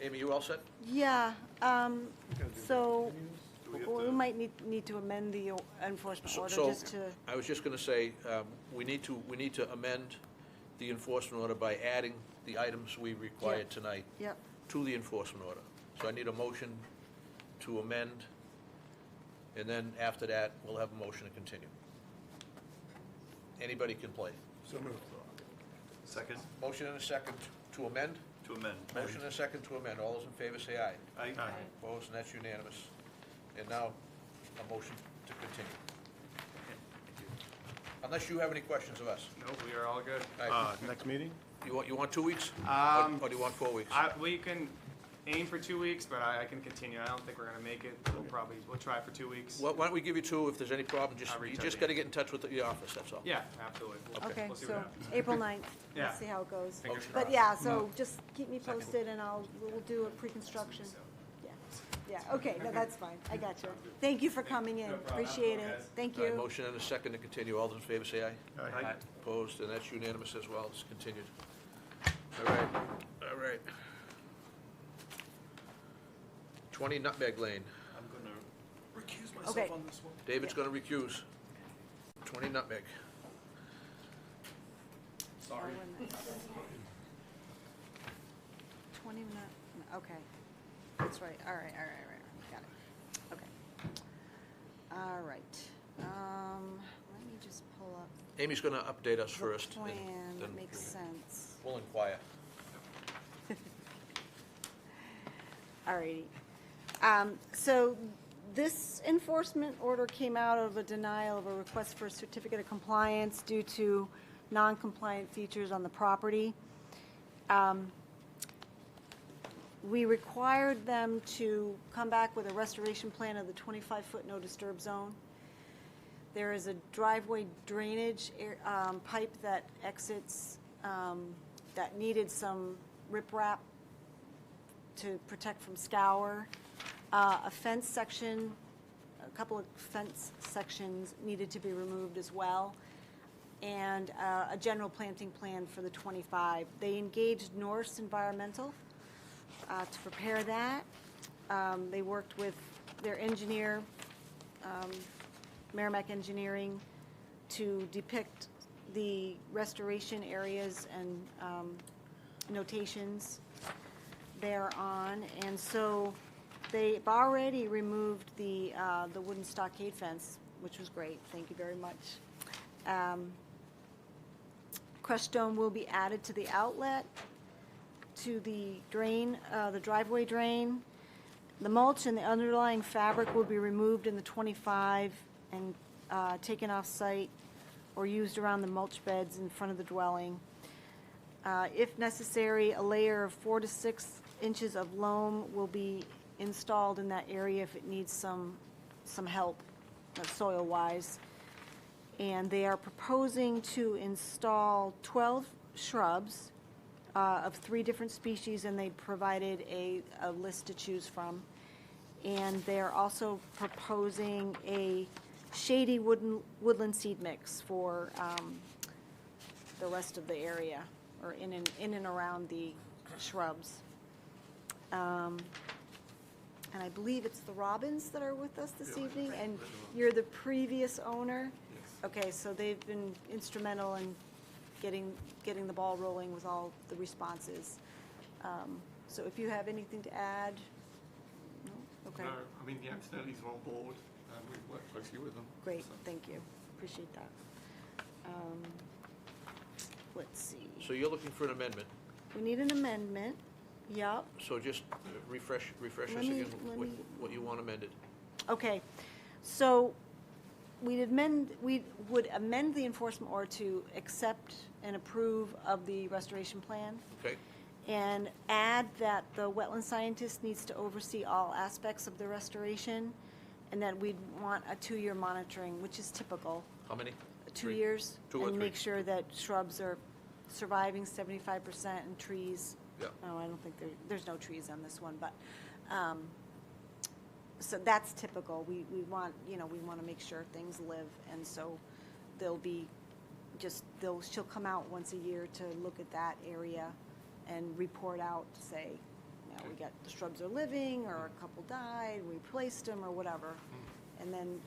Amy, you all set? Yeah, so, Do we have we to- might need to amend the enforcement order So, just to, I was just gonna say, we need to amend the enforcement order by adding the items we required tonight yep, to the enforcement order. So I need a motion to amend, and then after that, we'll have a motion to continue. Anybody can play. So moved. Second, Motion and a second to amend. to amend. Motion and a second to amend. All those in favor say aye. Aye. Opposed, and that's unanimous. And now, a motion to continue. Unless you have any questions of us. No, we are all good. All right. Next meeting? You want 2 weeks? Or do you want 4 weeks? We can aim for 2 weeks, but I can continue. I don't think we're gonna make it. We'll try for 2 weeks. Why don't we give you 2? If there's any problem, I'll reach you out just to got to get in touch with the office, that's all. Yeah, absolutely. Okay, We'll see so what happens. April 9th, Yeah. let's see how it goes. Fingers But crossed. yeah, so just keep me posted and we'll do a pre-construction. Yeah, yeah, okay, no, that's fine, I got you. Thank you for coming in, appreciate it, thank All right, you. motion and a second to continue. All those in favor say aye. Aye. Opposed, and that's unanimous as well. It's continued. All right, all right. 20 Nutmeg Lane. I'm gonna recuse Okay. myself on this one. David's going to recuse. 20 Nutmeg. Oh, wait a minute. 20 minute, okay, that's right, all right, got it, okay. All right, let me just pull up Amy's going to update us the first. and plan, then that makes sense. We'll inquire. All righty. So this enforcement order came out of a denial of a request for a certificate of compliance due to non-compliant features on the property. We required them to come back with a restoration plan of the 25-foot no disturb zone. There is a driveway drainage pipe that exits, that needed some riprap to protect from scour. A fence section, a couple of fence sections needed to be removed as well, and a general planting plan for the 25. They engaged Norse Environmental to prepare that. They worked with their engineer, Merrimack Engineering, to depict the restoration areas and notations thereon. And so they've already removed the wooden stockade fence, which was great. Thank you very much. Crushed stone will be added to the outlet, to the drain, the driveway drain. The mulch and the underlying fabric will be removed in the 25 and taken off-site or used around the mulch beds in front of the dwelling. If necessary, a layer of 4 to 6 inches of loam will be installed in that area if it needs some help, soil-wise. And they are proposing to install 12 shrubs of 3 different species, and they provided a list to choose from. And they're also proposing a shady woodland seed mix for the rest of the area, or in and around the shrubs. And I believe it's the Robins that are with us this evening, and you're the previous owner? Okay, so they've been instrumental in getting the ball rolling with all the responses. So if you have anything to add? No? Okay. No, I mean, the Antonellis are on board, and we've worked closely with them. Great, so. thank you. Appreciate that. Let's see. So you're looking for an amendment. We need an amendment. Yup. So just refresh us Let me- again let what me- what you want amended. Okay, so we would amend the enforcement order to accept and approve of the restoration plan, Okay? and add that the wetland scientist needs to oversee all aspects of the restoration, and that we'd want a 2-year monitoring, which is typical, How many? 2 Three. years. 2 or And 3? make sure that shrubs are surviving 75% and trees. Yeah. No, I don't think there's no trees on this one, but, so that's typical. We want, we want to make sure things live, and so they'll be she'll come out once a year to look at that area and report out to say, we got, the shrubs are living, or a couple died, we replaced them, or whatever. And then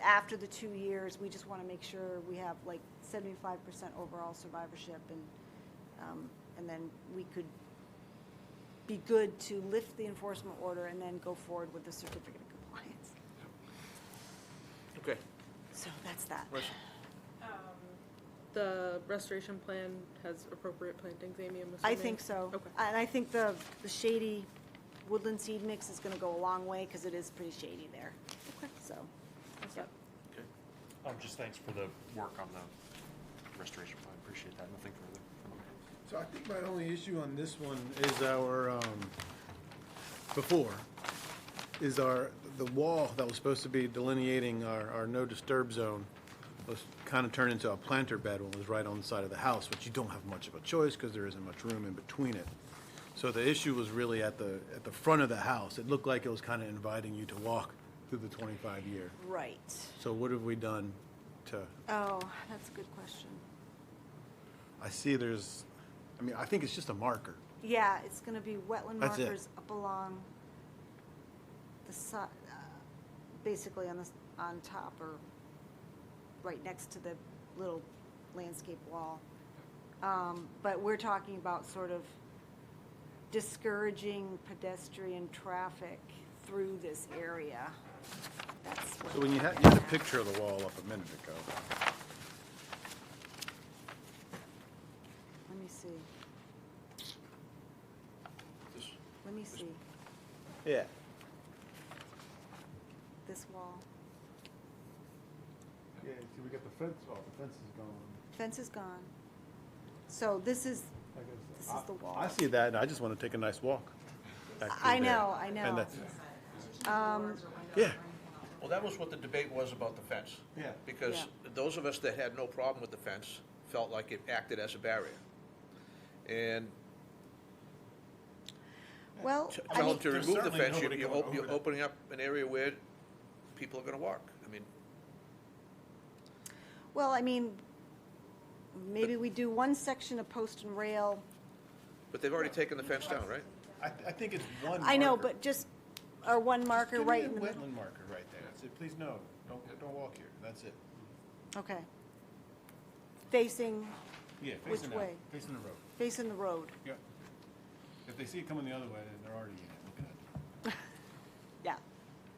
after the 2 years, we just want to make sure we have like 75% overall survivorship, and then we could be good to lift the enforcement order and then go forward with the certificate of compliance. Okay. So that's that. Russ? The restoration plan has appropriate plantings, Amy, I'm assuming? I think so. Okay. And I think the shady woodland seed mix is going to go a long way, because it is pretty shady there. so, yep. Okay. Just thanks for the work on the restoration plan. Appreciate that. Nothing further. So I think my only issue on this one is our, the wall that was supposed to be delineating our no disturb zone was kind of turned into a planter bed when it was right on the side of the house, which you don't have much of a choice because there isn't much room in between it. So the issue was really at the front of the house. It looked like it was kind of inviting you to walk through the 25-year. Right. So what have we done to, Oh, that's a good question. I see there's, I mean, I think it's just a marker. Yeah, it's gonna be wetland That's it. markers up along the side, basically on top or right next to the little landscape wall. But we're talking about sort of discouraging pedestrian traffic through this area. That's what. So when you had a picture of the wall up a minute ago. Let me see. This- Let me see. Yeah. This wall. Yeah, see, we got the fence, the fence is gone. Fence is gone. So this is the wall. I see that, and I just want to take a nice walk. back through I there. know, I know. And that's, yeah, Well, that was what the debate was about the fence. Yeah. Because Yeah. those of us that had no problem with the fence felt like it acted as a barrier. And Well, I tell mean, them to there's remove the certainly fence, nobody you're going over you're that. opening up an area where people are gonna walk. I mean, well, I mean, maybe we do one section of post and rail. but they've already taken the fence down, right? I think it's one I know, marker. but just, or one marker Give me right a in the middle. wetland marker right there. Say, please no, don't walk here. That's it. Okay. Facing, Yeah, Which facing out, way? facing the road. facing the road. Yeah. If they see it coming the other way, then they're already in it. Look at it. Yeah.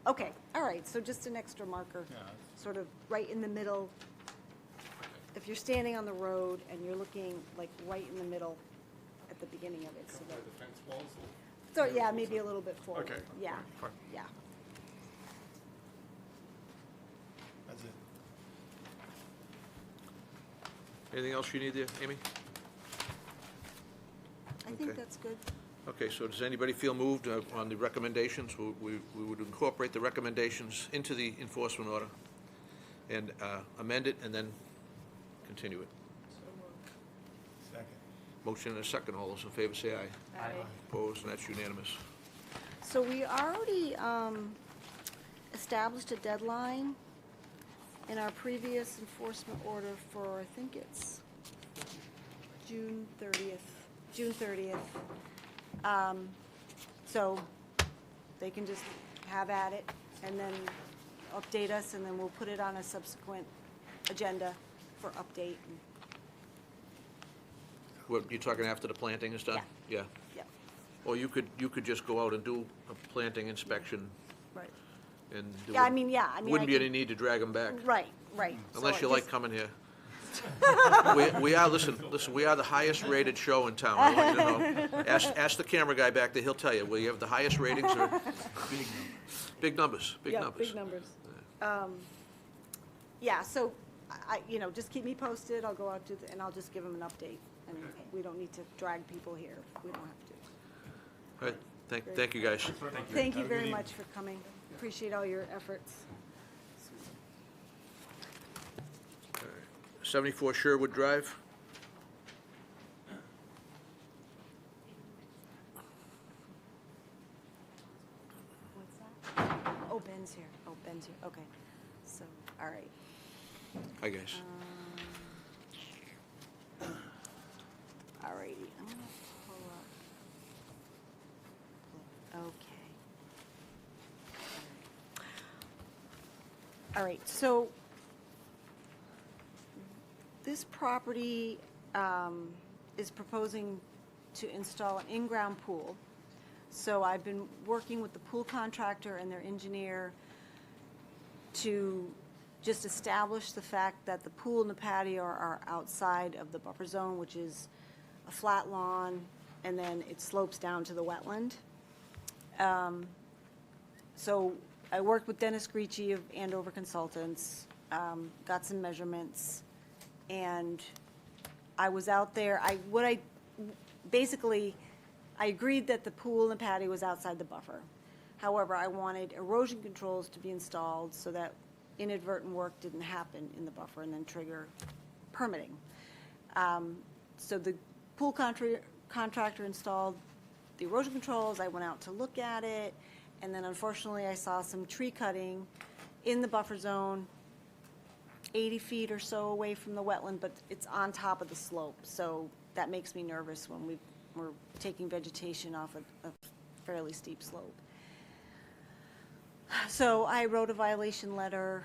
Okay, all right, so just an extra marker, Yeah. sort of right in the middle. If you're standing on the road and you're looking like right in the middle at the beginning of it, so that, The fence walls. so, yeah, maybe a little bit forward. Okay, Yeah, fine. yeah. That's it. Anything else you need there, Amy? I think Okay. that's good. Okay, so does anybody feel moved on the recommendations? We would incorporate the recommendations into the enforcement order and amend it and then continue it. Second. Motion and a second. All those in favor say aye. Aye. Opposed, and that's unanimous. So we already established a deadline in our previous enforcement order for, I think it's June 30th. So they can just have at it and then update us, and then we'll put it on a subsequent agenda for update. What, you talking after the planting is done? Yeah. Yeah, Or you could just go out and do a planting inspection right. and do Yeah, I it. mean, Wouldn't be I any need to drag them back, could- Right, right. So unless I you like just- coming here. We are, listen, we are the highest rated show in town. I want you to know. Ask the camera guy back there, he'll tell you. We have the highest ratings or big numbers, big Yeah, numbers. big numbers. Yeah, so just keep me posted. I'll go out and I'll just give them an update. And we don't need to drag people here. We don't have to. All right, thank you, guys. Thank you very much for coming. Appreciate all your efforts. 74 Sherwood Drive. What's that? Oh, Ben's here. Okay. So, all right. Hi, guys. All righty. I'm gonna pull up. Okay. All right, so this property is proposing to install an in-ground pool. So I've been working with the pool contractor and their engineer to just establish the fact that the pool and the patio are outside of the buffer zone, which is a flat lawn, and then it slopes down to the wetland. So I worked with Dennis Gricci of Andover Consultants, got some measurements, and I was out there, basically, I agreed that the pool and patio was outside the buffer. However, I wanted erosion controls to be installed so that inadvertent work didn't happen in the buffer and then trigger permitting. So the pool contractor installed the erosion controls, I went out to look at it, and then unfortunately I saw some tree cutting in the buffer zone, 80 feet or so away from the wetland, but it's on top of the slope, so that makes me nervous when we're taking vegetation off a fairly steep slope. So I wrote a violation letter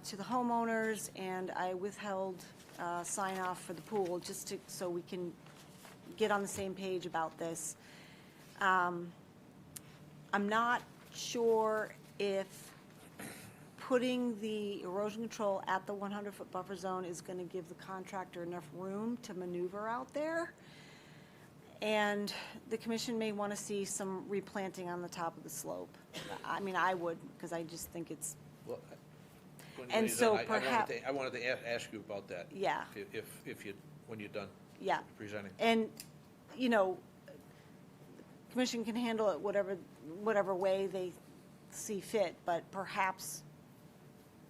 to the homeowners, and I withheld sign off for the pool, just so we can get on the same page about this. I'm not sure if putting the erosion control at the 100-foot buffer zone is going to give the contractor enough room to maneuver out there. And the commission may want to see some replanting on the top of the slope. I mean, I would, because I just think it's, Well, when And you're so done, I wanted to ask you about that. Yeah. If you, when you're done yeah. presenting. And, you know, the commission can handle it whatever way they see fit, but perhaps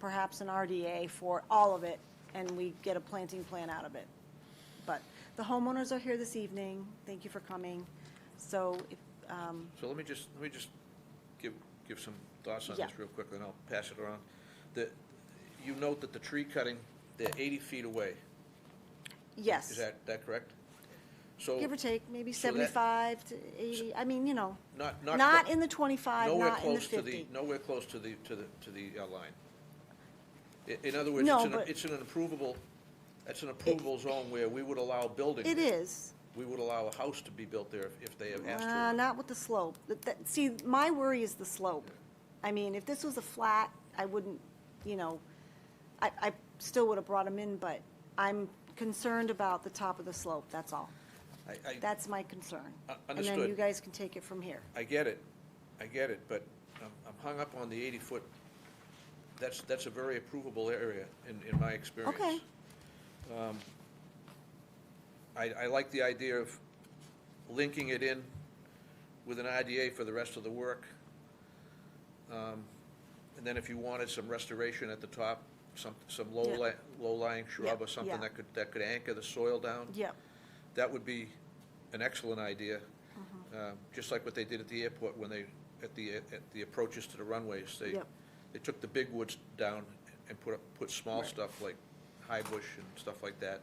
an RDA for all of it, and we get a planting plan out of it. But the homeowners are here this evening. Thank you for coming. So, So let me just give some thoughts on Yeah. this real quickly, and I'll pass it around. You note that the tree cutting, they're 80 feet away. yes. Is that correct? So Give or take, maybe so that- 75 to 80. I mean, you know, not in the 25, nowhere not in the close to 50. nowhere close to the line. In other words, No, but- it's an approvable zone where we would allow building. It there. is. We would allow a house to be built there if they have asked for it. Not with the slope. See, my worry is the slope. I mean, if this was a flat, I wouldn't, you know, I still would have brought them in, but I'm concerned about the top of the slope, that's all. That's my concern. And then Understood. you guys can take it from here. I get it, but I'm hung up on the 80-foot. That's a very approvable area in my experience. Okay. I like the idea of linking it in with an IDA for the rest of the work. And then if you wanted some restoration at the top, some low-lying shrub or something yeah. that could anchor the soil down. Yep. That would be an excellent idea, just like what they did at the airport when at the approaches to the runways. Yep. They took the big woods down and put small stuff like high bush and stuff like that.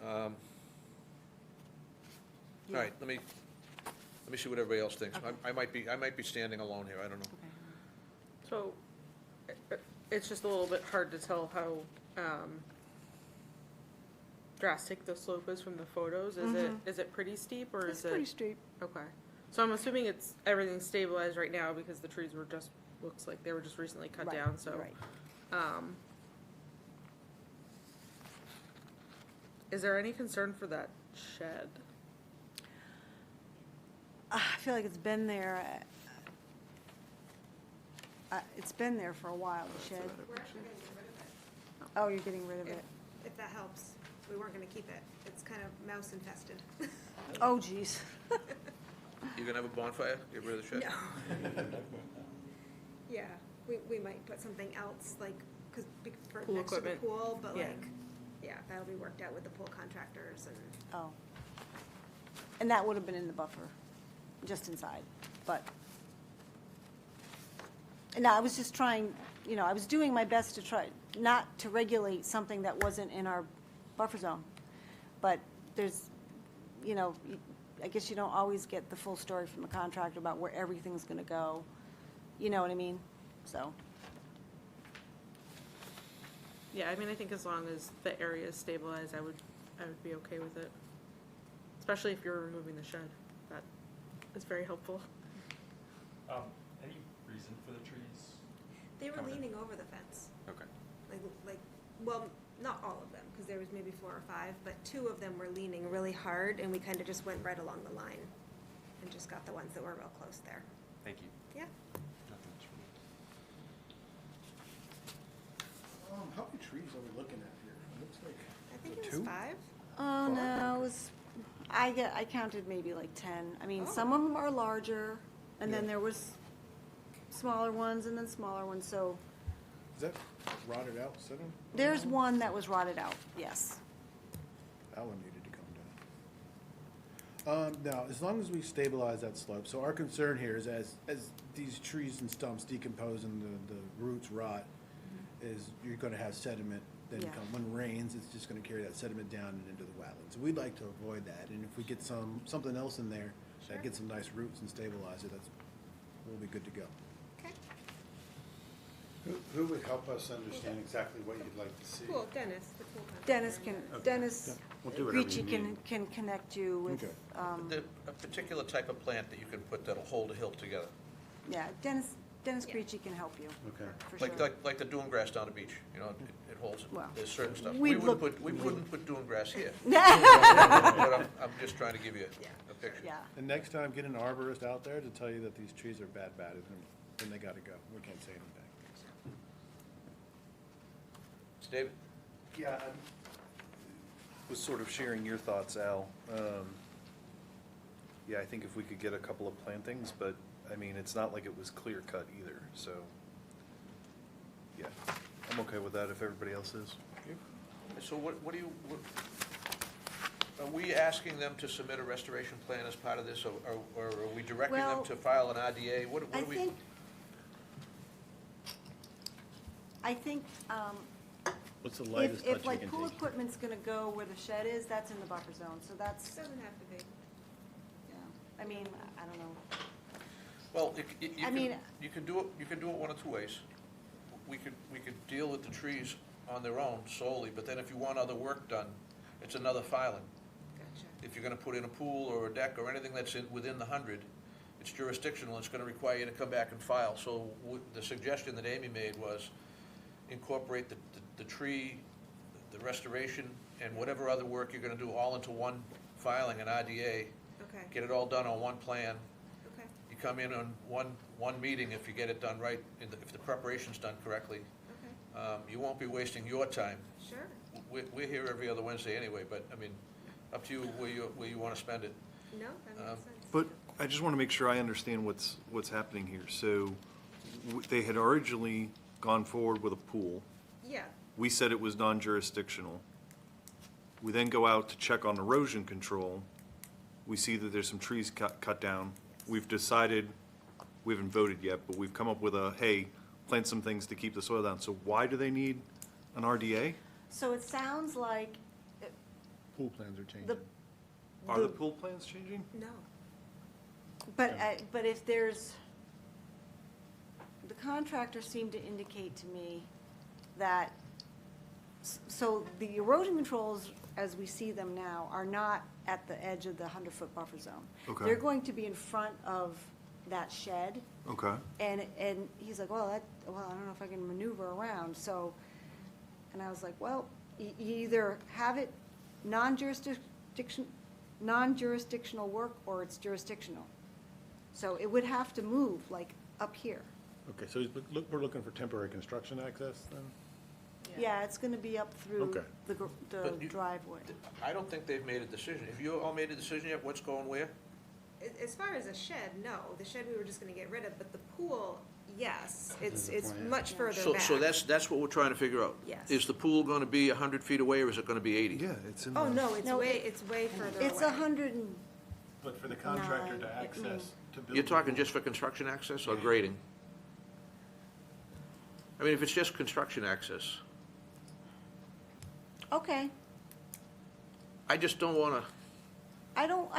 All right, let me see what everybody else thinks. Okay. I might be standing alone here, I don't know. So, it's just a little bit hard to tell how, drastic the slope is from the photos. Is it pretty steep, or It's is it? pretty steep. Okay. So I'm assuming everything's stabilized right now because the trees looks like they were just recently cut Right, down, so. right. Is there any concern for that shed? I feel like it's been there. It's been there for a while, the shed. We're actually getting rid of it. Oh, you're getting rid of it. If that helps. We weren't gonna keep it. It's kind of mouse infested. Oh, geez. You gonna have a bonfire, get rid of the shed? No. Yeah, we might put something else, like, for Pool next to the equipment. pool, but Yeah. like, yeah, that'll be worked out with the pool contractors and. Oh. And that would have been in the buffer, just inside, but. And I was just trying, you know, I was doing my best to try, not to regulate something that wasn't in our buffer zone. But there's, you know, I guess you don't always get the full story from the contractor about where everything's gonna go. You know what I mean? So, Yeah, I mean, I think as long as the area is stabilized, I would be okay with it. Especially if you're removing the shed. That is very helpful. Any reason for the trees? They were Coming in. leaning over the fence, Okay. like, well, not all of them, because there was maybe 4 or 5, but 2 of them were leaning really hard, and we kind of just went right along the line and just got the ones that were real close there. Thank you. Yeah. Nothing else for me. How many trees are we looking at here? It looks like. I think it Two? was 5. Oh, no, it was, I counted maybe like 10. I mean, some of them are larger, and then Yeah. there was smaller ones and then smaller ones, so Is that rotted out sitting? there's one that was rotted out, yes. That one needed to come down. Now, as long as we stabilize that slope, so our concern here is as these trees and stumps decompose and the roots rot, is you're gonna have sediment then Yeah. come, when it rains, it's just gonna carry that sediment down and into the wetlands. We'd like to avoid that, and if we get something else in there that gets some nice roots and stabilize it, we'll be good to go. Okay. Who would help us understand exactly what you'd like to see? Cool, Dennis, the pool contractor. Dennis We'll do whatever you Ricci need. can connect you with, Okay. A particular type of plant that you can put that'll hold a hill together, yeah, Dennis Ricci can help you, Okay. for sure. like the dune grass down the beach, you know, it holds, Well, there's certain stuff. we'd We wouldn't put dune grass here. But I'm just trying to give you a picture. Yeah, And next time, get an arborist out there to tell you that these trees are bad, and then they gotta go. We can't say anything. David? Yeah, I was sort of sharing your thoughts, Al. Yeah, I think if we could get a couple of plantings, but, I mean, it's not like it was clear cut either, so, yeah, I'm okay with that if everybody else is. So what are we asking them to submit a restoration plan as part of this, or are we directing them Well, to file an RDA? What I do we? think, What's the lightest touch if we like can pool take? equipment's gonna go where the shed is, that's in the buffer zone, so that's, Doesn't have to be. yeah, I mean, I don't know. Well, you I can, mean- you can do it one of two ways. We could deal with the trees on their own solely, but then if you want other work done, it's another filing. Gotcha. If you're gonna put in a pool or a deck or anything that's within the 100, it's jurisdictional, it's gonna require you to come back and file. So the suggestion that Amy made was incorporate the tree, the restoration, and whatever other work you're gonna do all into one filing, an RDA. Okay, Get it all done on one plan. okay, You come in on one meeting if you get it done right, if the preparation's done correctly. okay, You won't be wasting your time. sure. We're here every other Wednesday anyway, but, I mean, up to you where you want to spend it. No, that makes sense. But I just want to make sure I understand what's happening here. So, they had originally gone forward with a pool. Yeah, We said it was non-jurisdictional. We then go out to check on erosion control. We see that there's some trees cut down. We've decided, we haven't voted yet, but we've come up with hey, plant some things to keep the soil down. So why do they need an RDA? So it sounds like Pool plans are changing. the, Are the pool plans changing? no. but if there's, the contractor seemed to indicate to me that, so the erosion controls, as we see them now, are not at the edge of the 100-foot buffer zone. Okay. They're going to be in front of that shed, Okay. and he's like, well, I don't know if I can maneuver around, so, and I was like, well, you either have it non-jurisdictional work, or it's jurisdictional. So it would have to move, like, up here. Okay, so we're looking for temporary construction access then? Yeah, it's gonna be up through Okay. the But you- driveway. I don't think they've made a decision. Have you all made a decision yet, what's going where? As far as a shed, no. The shed we were just gonna get rid of, but the pool, yes. It's There's a plan. much further So, back. so that's what we're trying to figure out. Yes. Is the pool going to be 100 feet away, or is it going to be 80? Yeah, it's in Oh, the- no, it's No, way further away. It's 100 and, But for the contractor Nine, to I mean- access, to build. You're the talking pool. just for construction access or grading? I mean, if it's just construction access, okay. I just don't want to, I don't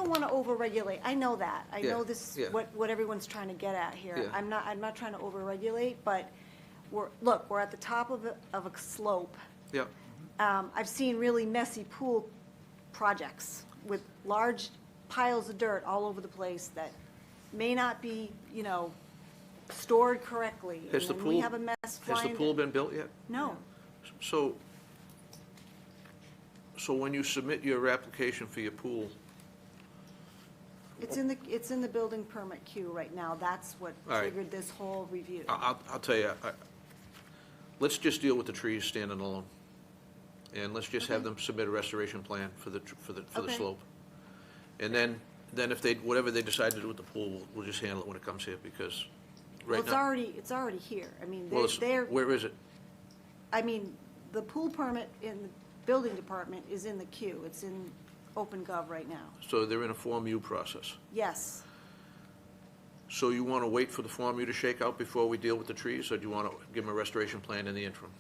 wanna overregulate, I know that. I know Yeah, this yeah. is what everyone's trying to get at here. Yeah. I'm not trying to overregulate, but we're at the top of a slope. yeah. I've seen really messy pool projects with large piles of dirt all over the place that may not be, stored correctly. Has the And then we pool- have a mess Has the flying. pool been built yet? No. So when you submit your application for your pool, It's in the building permit queue right now. That's what All right. triggered this whole review. I'll tell you, let's just deal with the trees standing alone. And let's just have them submit a restoration plan for the Okay. slope. And then if they, whatever they decide to do with the pool, we'll just handle it when it comes here, because Well, right now. it's already here. I mean, Well, they're, where is it? I mean, the pool permit in the building department is in the queue. It's in OpenGov right now. So they're in a Form U process. Yes. So you want to wait for the Form U to shake out before we deal with the trees, or do you want to give them a restoration plan in the interim?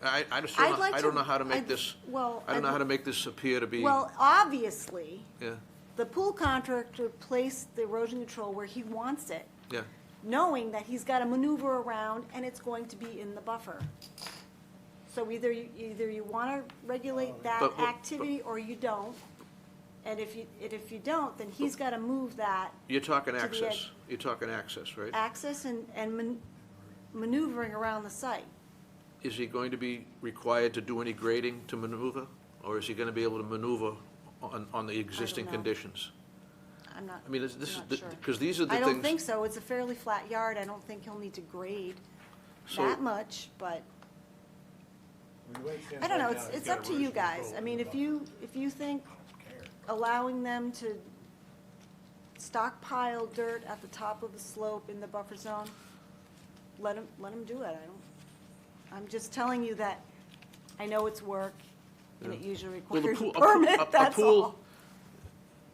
I just I'd don't know, like I don't know how to make I'd- this, well, I don't know I'd- how to make this appear to be, Well, obviously, yeah, the pool contractor placed the erosion control where he wants it, yeah. knowing that he's got to maneuver around and it's going to be in the buffer. So either you want to regulate that But- activity or you don't. And if you don't, then he's got to move that You're talking To the access, edge. you're talking access, right? access and maneuvering around the site. Is he going to be required to do any grading to maneuver, or is he going to be able to maneuver on the existing know. conditions? I'm not, I mean, this is, I'm not sure. because these are the I things. don't think so. It's a fairly flat yard. I don't think he'll need to grade So- that much, but I don't know. It's up to you guys. I mean, if you think allowing them to stockpile dirt at the top of the slope in the buffer zone, let them do it. I'm just telling you that I know it's work and it usually Well, the requires a pool- permit, that's pool- all.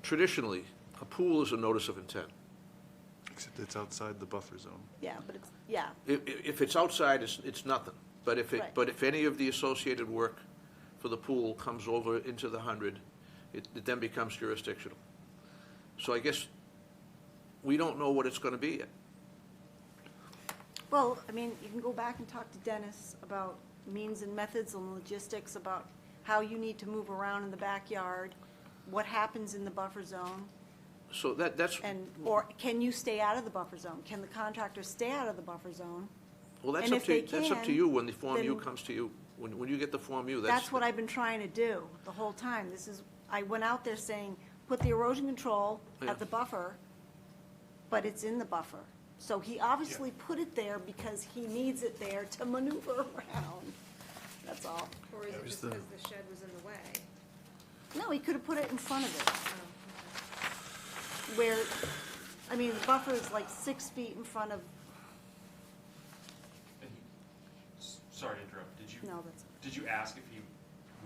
Traditionally, a pool is a notice of intent. Except it's outside the buffer zone. Yeah, but it's, yeah. If it's outside, it's nothing. But if Right. but if any of the associated work for the pool comes over into the 100, it then becomes jurisdictional. So I guess we don't know what it's going to be yet. Well, I mean, you can go back and talk to Dennis about means and methods and logistics, about how you need to move around in the backyard, what happens in the buffer zone, So that's, or can you stay out of the buffer zone? Can the contractor stay out of the buffer zone? well, that's and up if to, they that's up to can, you when the Form U then- comes to you. When you get the Form U, That's what I've been trying to do the whole time. I went out there saying, put the erosion control Yeah. at the buffer, but it's in the buffer. So he obviously put it there because he needs it there to maneuver around. That's all. Or is it was just the- because the shed was in the way? No, he could have put it in front of it, Oh, where, I mean, the buffer is like 6 feet in front of, Sorry to interrupt, no, that's, did you ask if he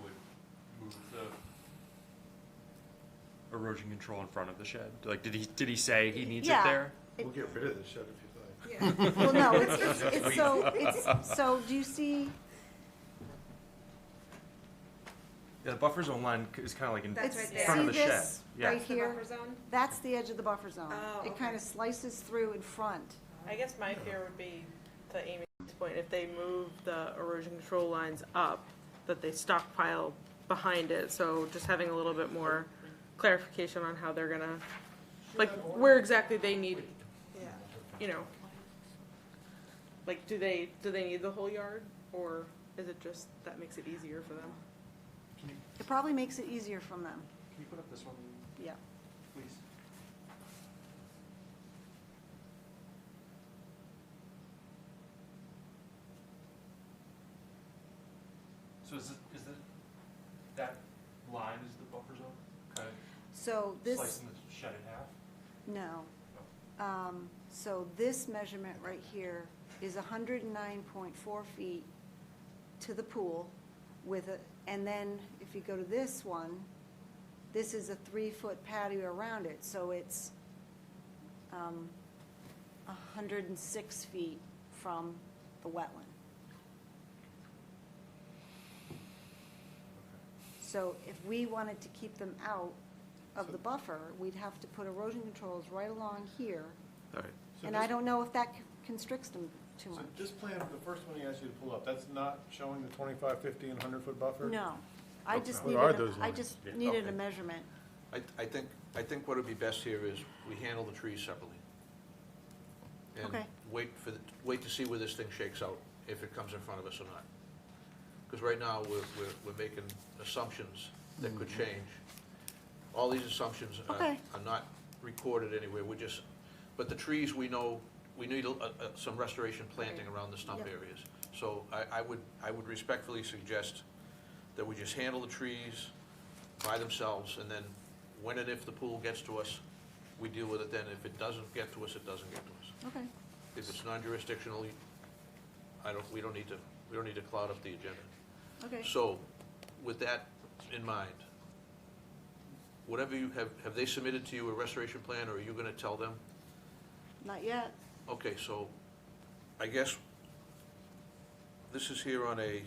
would move the erosion control in front of the shed? Like, did he say he needs it Yeah. there? It- We'll get rid of the shed if you'd like. okay. Yeah. well, no, so do you see, Yeah, the buffer zone line is kind of like in That's it's, right there. front of the see shed. this Yeah. right The here? buffer zone? That's the edge of the buffer zone. Oh, It kind okay. of slices through in front. I guess my fear would be, to Amy's point, if they move the erosion control lines up, that they stockpile behind it, so just having a little bit more clarification on how they're gonna, like, where exactly they need, Yeah. you know, like, do they need the whole yard, or is it just that makes it easier for them? It probably makes it easier from them, Can you put up this one, yeah. please? So that line is the buffer zone? Kind So of this, slicing the shed in half? no. So this measurement right here is 109.4 feet to the pool with a, and then if you go to this one, this is a 3-foot patio around it, so it's 106 feet from the wetland. So if we wanted to keep them out of the buffer, we'd have to put erosion controls right along here, All right. and I don't know if that constricts them too So much. this plan, the first one he asked you to pull up, that's not showing the 25, 50, and 100-foot buffer? No, I Okay. just What are needed, those I lines? just Yeah, needed a okay. measurement. I think what would be best here is we handle the trees separately. And Okay. wait to see where this thing shakes out, if it comes in front of us or not. Because right now, we're making assumptions that could change. All these assumptions Okay. are not recorded anywhere, but the trees, we know, we need some restoration planting around the stump Yep. areas. So I would respectfully suggest that we just handle the trees by themselves, and then when and if the pool gets to us, we deal with it then. If it doesn't get to us, it doesn't get to us. Okay. If it's non-jurisdictional, we don't need to cloud up the agenda. Okay. So, with that in mind, whatever you have they submitted to you a restoration plan, or are you gonna tell them? Not yet. Okay, so, I guess, this is here on a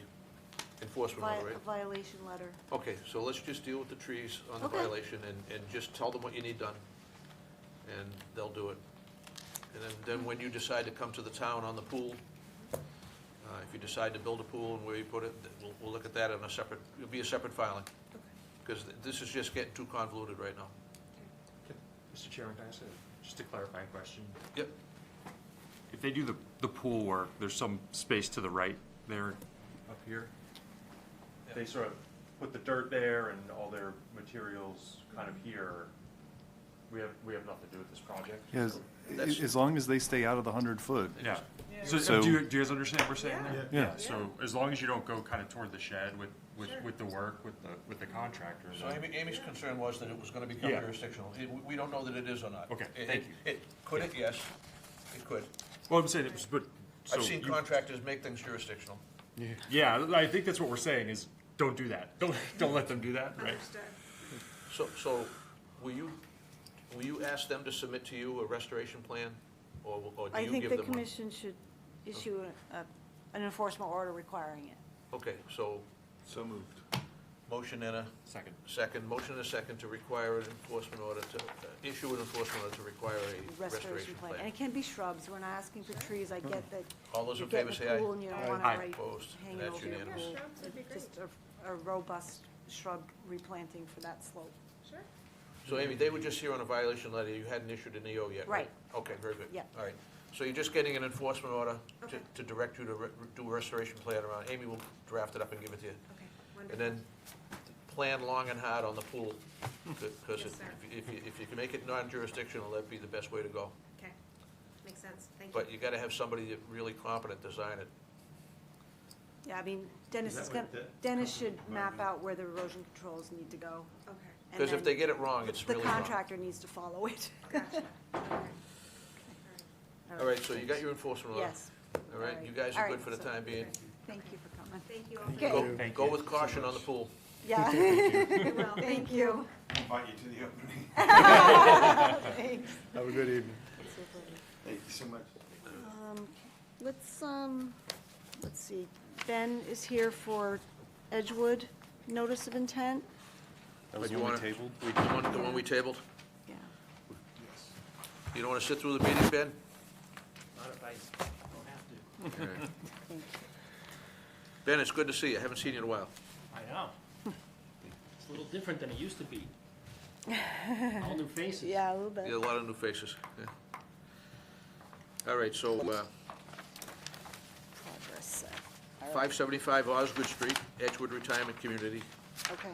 enforcement order, right? A violation letter. Okay, so let's just deal with the trees on the Okay. violation and just tell them what you need done, and they'll do it. And then when you decide to come to the town on the pool, if you decide to build a pool and where you put it, we'll look at that on a separate, it'll be a separate filing. Because this is just getting too convoluted right now. Mr. Chairman, can I ask just a clarifying question? Yep. If they do the pool work, there's some space to the right there, up here. They sort of put the dirt there and all their materials kind of here. We have nothing to do with this project. Yes, That's- as long as they stay out of the 100-foot. Yeah. So- So do you guys understand what we're saying there? Yeah. So as long as you don't go kind of toward the shed with the work, with the contractor. So Amy's concern was that it was gonna become Yeah. jurisdictional. We don't know that it is or not. Okay, It- thank it- Could it? Yes, it could. Well, I'm saying it was, but. so I've seen you- contractors make things jurisdictional. Yeah, I think that's what we're saying is, don't do that. Don't let them do that, right? Understood. So will you ask them to submit to you a restoration plan, or do I you think give the them one? commission should issue an enforcement order requiring it. Okay, so So moved. motion and a Second. motion and a second to require an enforcement order to, issue an enforcement order to require a restoration And plan. it can be shrubs, we're not asking for trees, I get that. All those you in get favor the say aye. pool and you don't want Aye. it right Opposed? hanging That's over your unanimous. pool. Shrubs would be great. Just a robust shrub replanting for that slope. Sure. So Amy, they were just here on a violation letter, you hadn't issued an EO yet, right? Right. Okay, very good. Yeah. All right, so you're just getting an enforcement order Okay. to direct you to do a restoration plan around, Amy will draft it up and give it to you. Okay, And wonderful. then plan long and hard on the pool, because Yes, sir. if you can make it non-jurisdictional, that'd be the best way to go. Okay, makes sense, thank you. But you gotta have somebody that really competent design it. Yeah, I mean, Dennis Is is that gonna, what Dennis should map out where the erosion controls need to go. Okay, and Because if then they get it wrong, it's The really wrong. contractor needs to follow it. gotcha. Okay. All right, so you got your enforcement order? Yes. All right, you guys All are right, good for the so- time being. Thank you for coming. Thank you all. Okay. Thank Go you. with caution on the pool. Yeah. We will, Thank you. Invite you to the opening. Thanks. Have a good evening. Thank you so much. Let's see, Ben is here for Edgewood notice of intent. That was You one we wanna- tabled? The one we tabled? Yeah. You don't wanna sit through the meeting, Ben? Not if I don't have to. All right. Thank you. Ben, it's good to see you, I haven't seen you in a while. I know. It's a little different than it used to be. All new faces. Yeah, a little bit. Yeah, a lot of new faces, yeah. All right, so, Progress set. All right. 575 Osgood Street, Edgewood Retirement Community, Okay.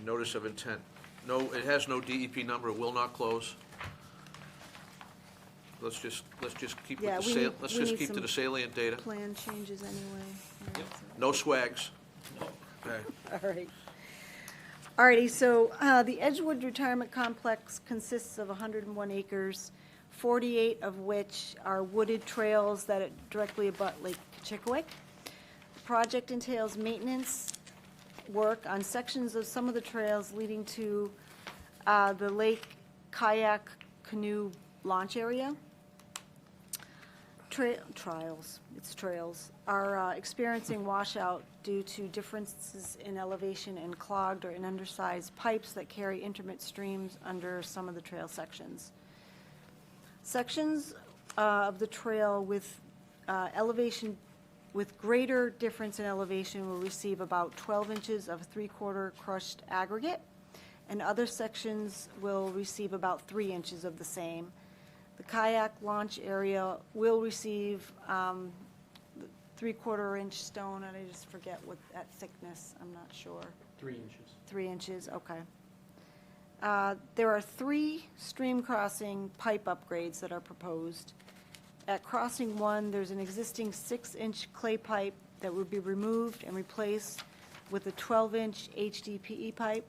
notice of intent. No, it has no DEP number, it will not close. Let's just keep Yeah, with we the need- let's we just need keep to some the salient data. Plan changes anyway. Yep. No swags. No. Okay. All right. Alrighty, so the Edgewood Retirement Complex consists of 101 acres, 48 of which are wooded trails that directly abut Lake Kachikowick. The project entails maintenance work on sections of some of the trails leading to the lake kayak canoe launch area. Trails are experiencing washout due to differences in elevation and clogged or in undersized pipes that carry intermittent streams under some of the trail sections. Sections of the trail with elevation, with greater difference in elevation will receive about 12 inches of 3/4 crushed aggregate, and other sections will receive about 3 inches of the same. The kayak launch area will receive 3/4 inch stone, and I just forget what that thickness, I'm not sure. 3 inches. 3 inches, okay. There are 3 stream crossing pipe upgrades that are proposed At crossing 1, there's an existing 6-inch clay pipe that would be removed and replaced with a 12-inch HDPE pipe.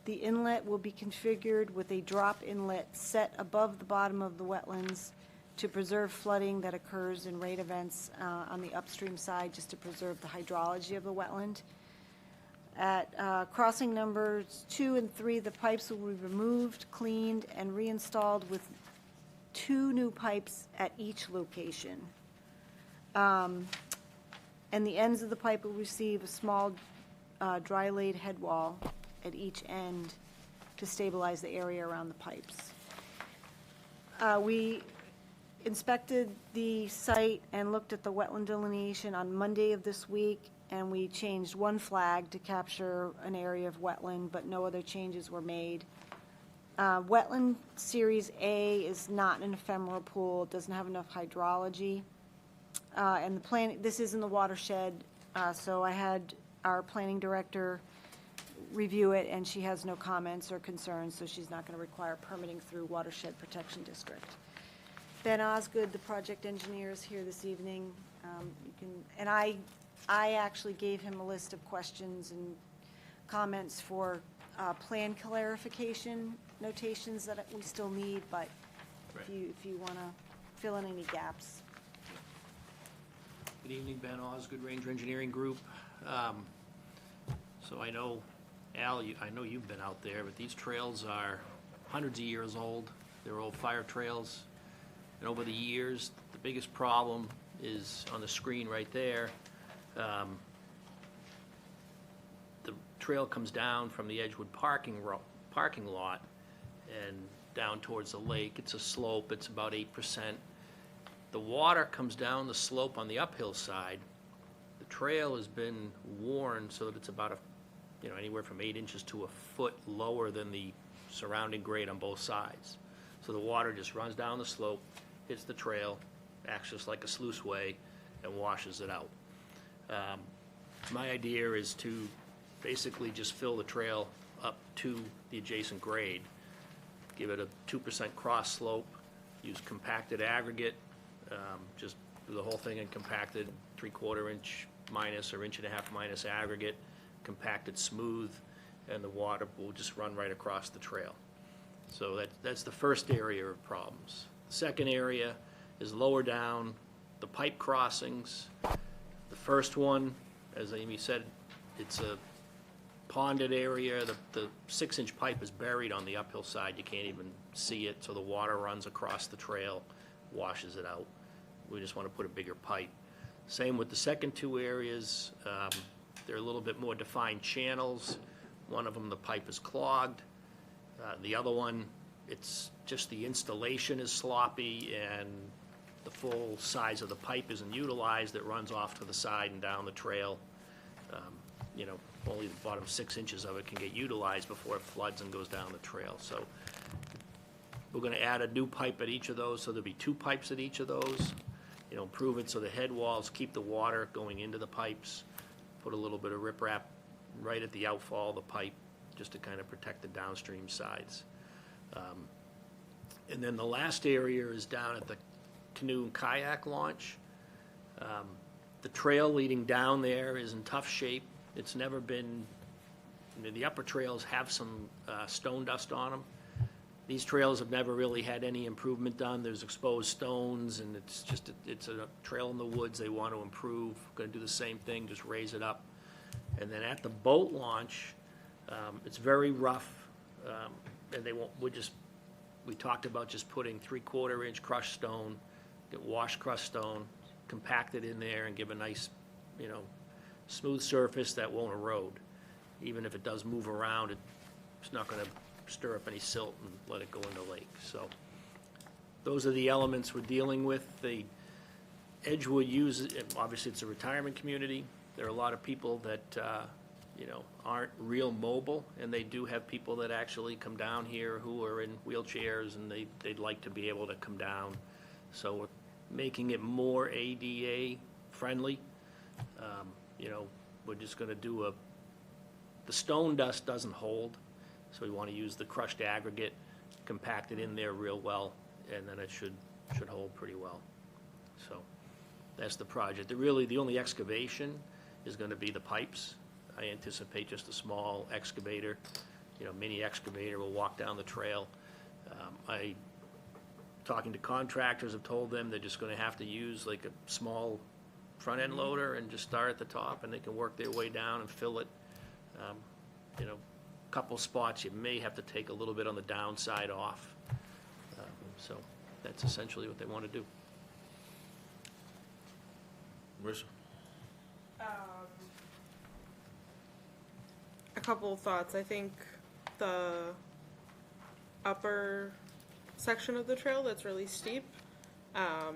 The inlet will be configured with a drop inlet set above the bottom of the wetlands to preserve flooding that occurs in rain events on the upstream side, just to preserve the hydrology of the wetland. At crossing numbers 2 and 3, the pipes will be removed, cleaned, and reinstalled with 2 new pipes at each location. And the ends of the pipe will receive a small dry-laid head wall at each end to stabilize the area around the pipes. We inspected the site and looked at the wetland delineation on Monday of this week, and we changed one flag to capture an area of wetland, but no other changes were made. Wetland Series A is not an ephemeral pool, it doesn't have enough hydrology. And the plan, this is in the watershed, so I had our planning director review it, and she has no comments or concerns, so she's not going to require permitting through Watershed Protection District. Ben Osgood, the project engineer, is here this evening. You can, and I actually gave him a list of questions and comments for plan clarification notations that we still need, but if you want to fill in any gaps. Good evening, Ben Osgood, Ranger Engineering Group. So I know, Al, I know you've been out there, but these trails are hundreds of years old. They're old fire trails. And over the years, the biggest problem is on the screen right there. The trail comes down from the Edgewood parking lot and down towards the lake. It's a slope, it's about 8%. The water comes down the slope on the uphill side. The trail has been worn so that it's about anywhere from 8 inches to a foot lower than the surrounding grade on both sides. So the water just runs down the slope, hits the trail, acts just like a sluiceway, and washes it out. My idea is to basically just fill the trail up to the adjacent grade, give it a 2% cross slope, use compacted aggregate, just do the whole thing in compacted 3/4 inch minus or 1.5 inch minus aggregate, compact it smooth, and the water will just run right across the trail. So that's the first area of problems. The second area is lower down, the pipe crossings. The first one, as Amy said, it's a ponded area. The 6-inch pipe is buried on the uphill side. You can't even see it, so the water runs across the trail, washes it out. We just want to put a bigger pipe. Same with the second 2 areas. They're a little bit more defined channels. One of them, the pipe is clogged. The other one, it's just the installation is sloppy and the full size of the pipe isn't utilized. It runs off to the side and down the trail. Only the bottom 6 inches of it can get utilized before it floods and goes down the trail. So we're going to add a new pipe at each of those, so there'll be 2 pipes at each of those. Improve it so the head walls keep the water going into the pipes. Put a little bit of riprap right at the outfall of the pipe, just to kind of protect the downstream sides. And then the last area is down at the canoe and kayak launch. The trail leading down there is in tough shape. It's never been, the upper trails have some stone dust on them. These trails have never really had any improvement done. There's exposed stones, and it's a trail in the woods they want to improve. Going to do the same thing, just raise it up. And then at the boat launch, it's very rough, and we talked about just putting 3/4 inch crushed stone, get washed crushed stone, compact it in there, and give a nice, smooth surface that won't erode. Even if it does move around, it's not going to stir up any silt and let it go in the lake. So those are the elements we're dealing with. The Edgewood obviously it's a retirement community. There are a lot of people that aren't real mobile, and they do have people that actually come down here who are in wheelchairs, and they'd like to be able to come down. So we're making it more ADA friendly. We're just going to do the stone dust doesn't hold, so we want to use the crushed aggregate, compact it in there real well, and then it should hold pretty well. So that's the project. The only excavation is gonna be the pipes. I anticipate just a small excavator, mini excavator will walk down the trail. Talking to contractors, have told them they're just gonna have to use like a small front-end loader and just start at the top, and they can work their way down and fill it. Couple spots, you may have to take a little bit on the downside off. So that's essentially what they want to do. Marissa? A couple of thoughts. I think the upper section of the trail that's really steep, have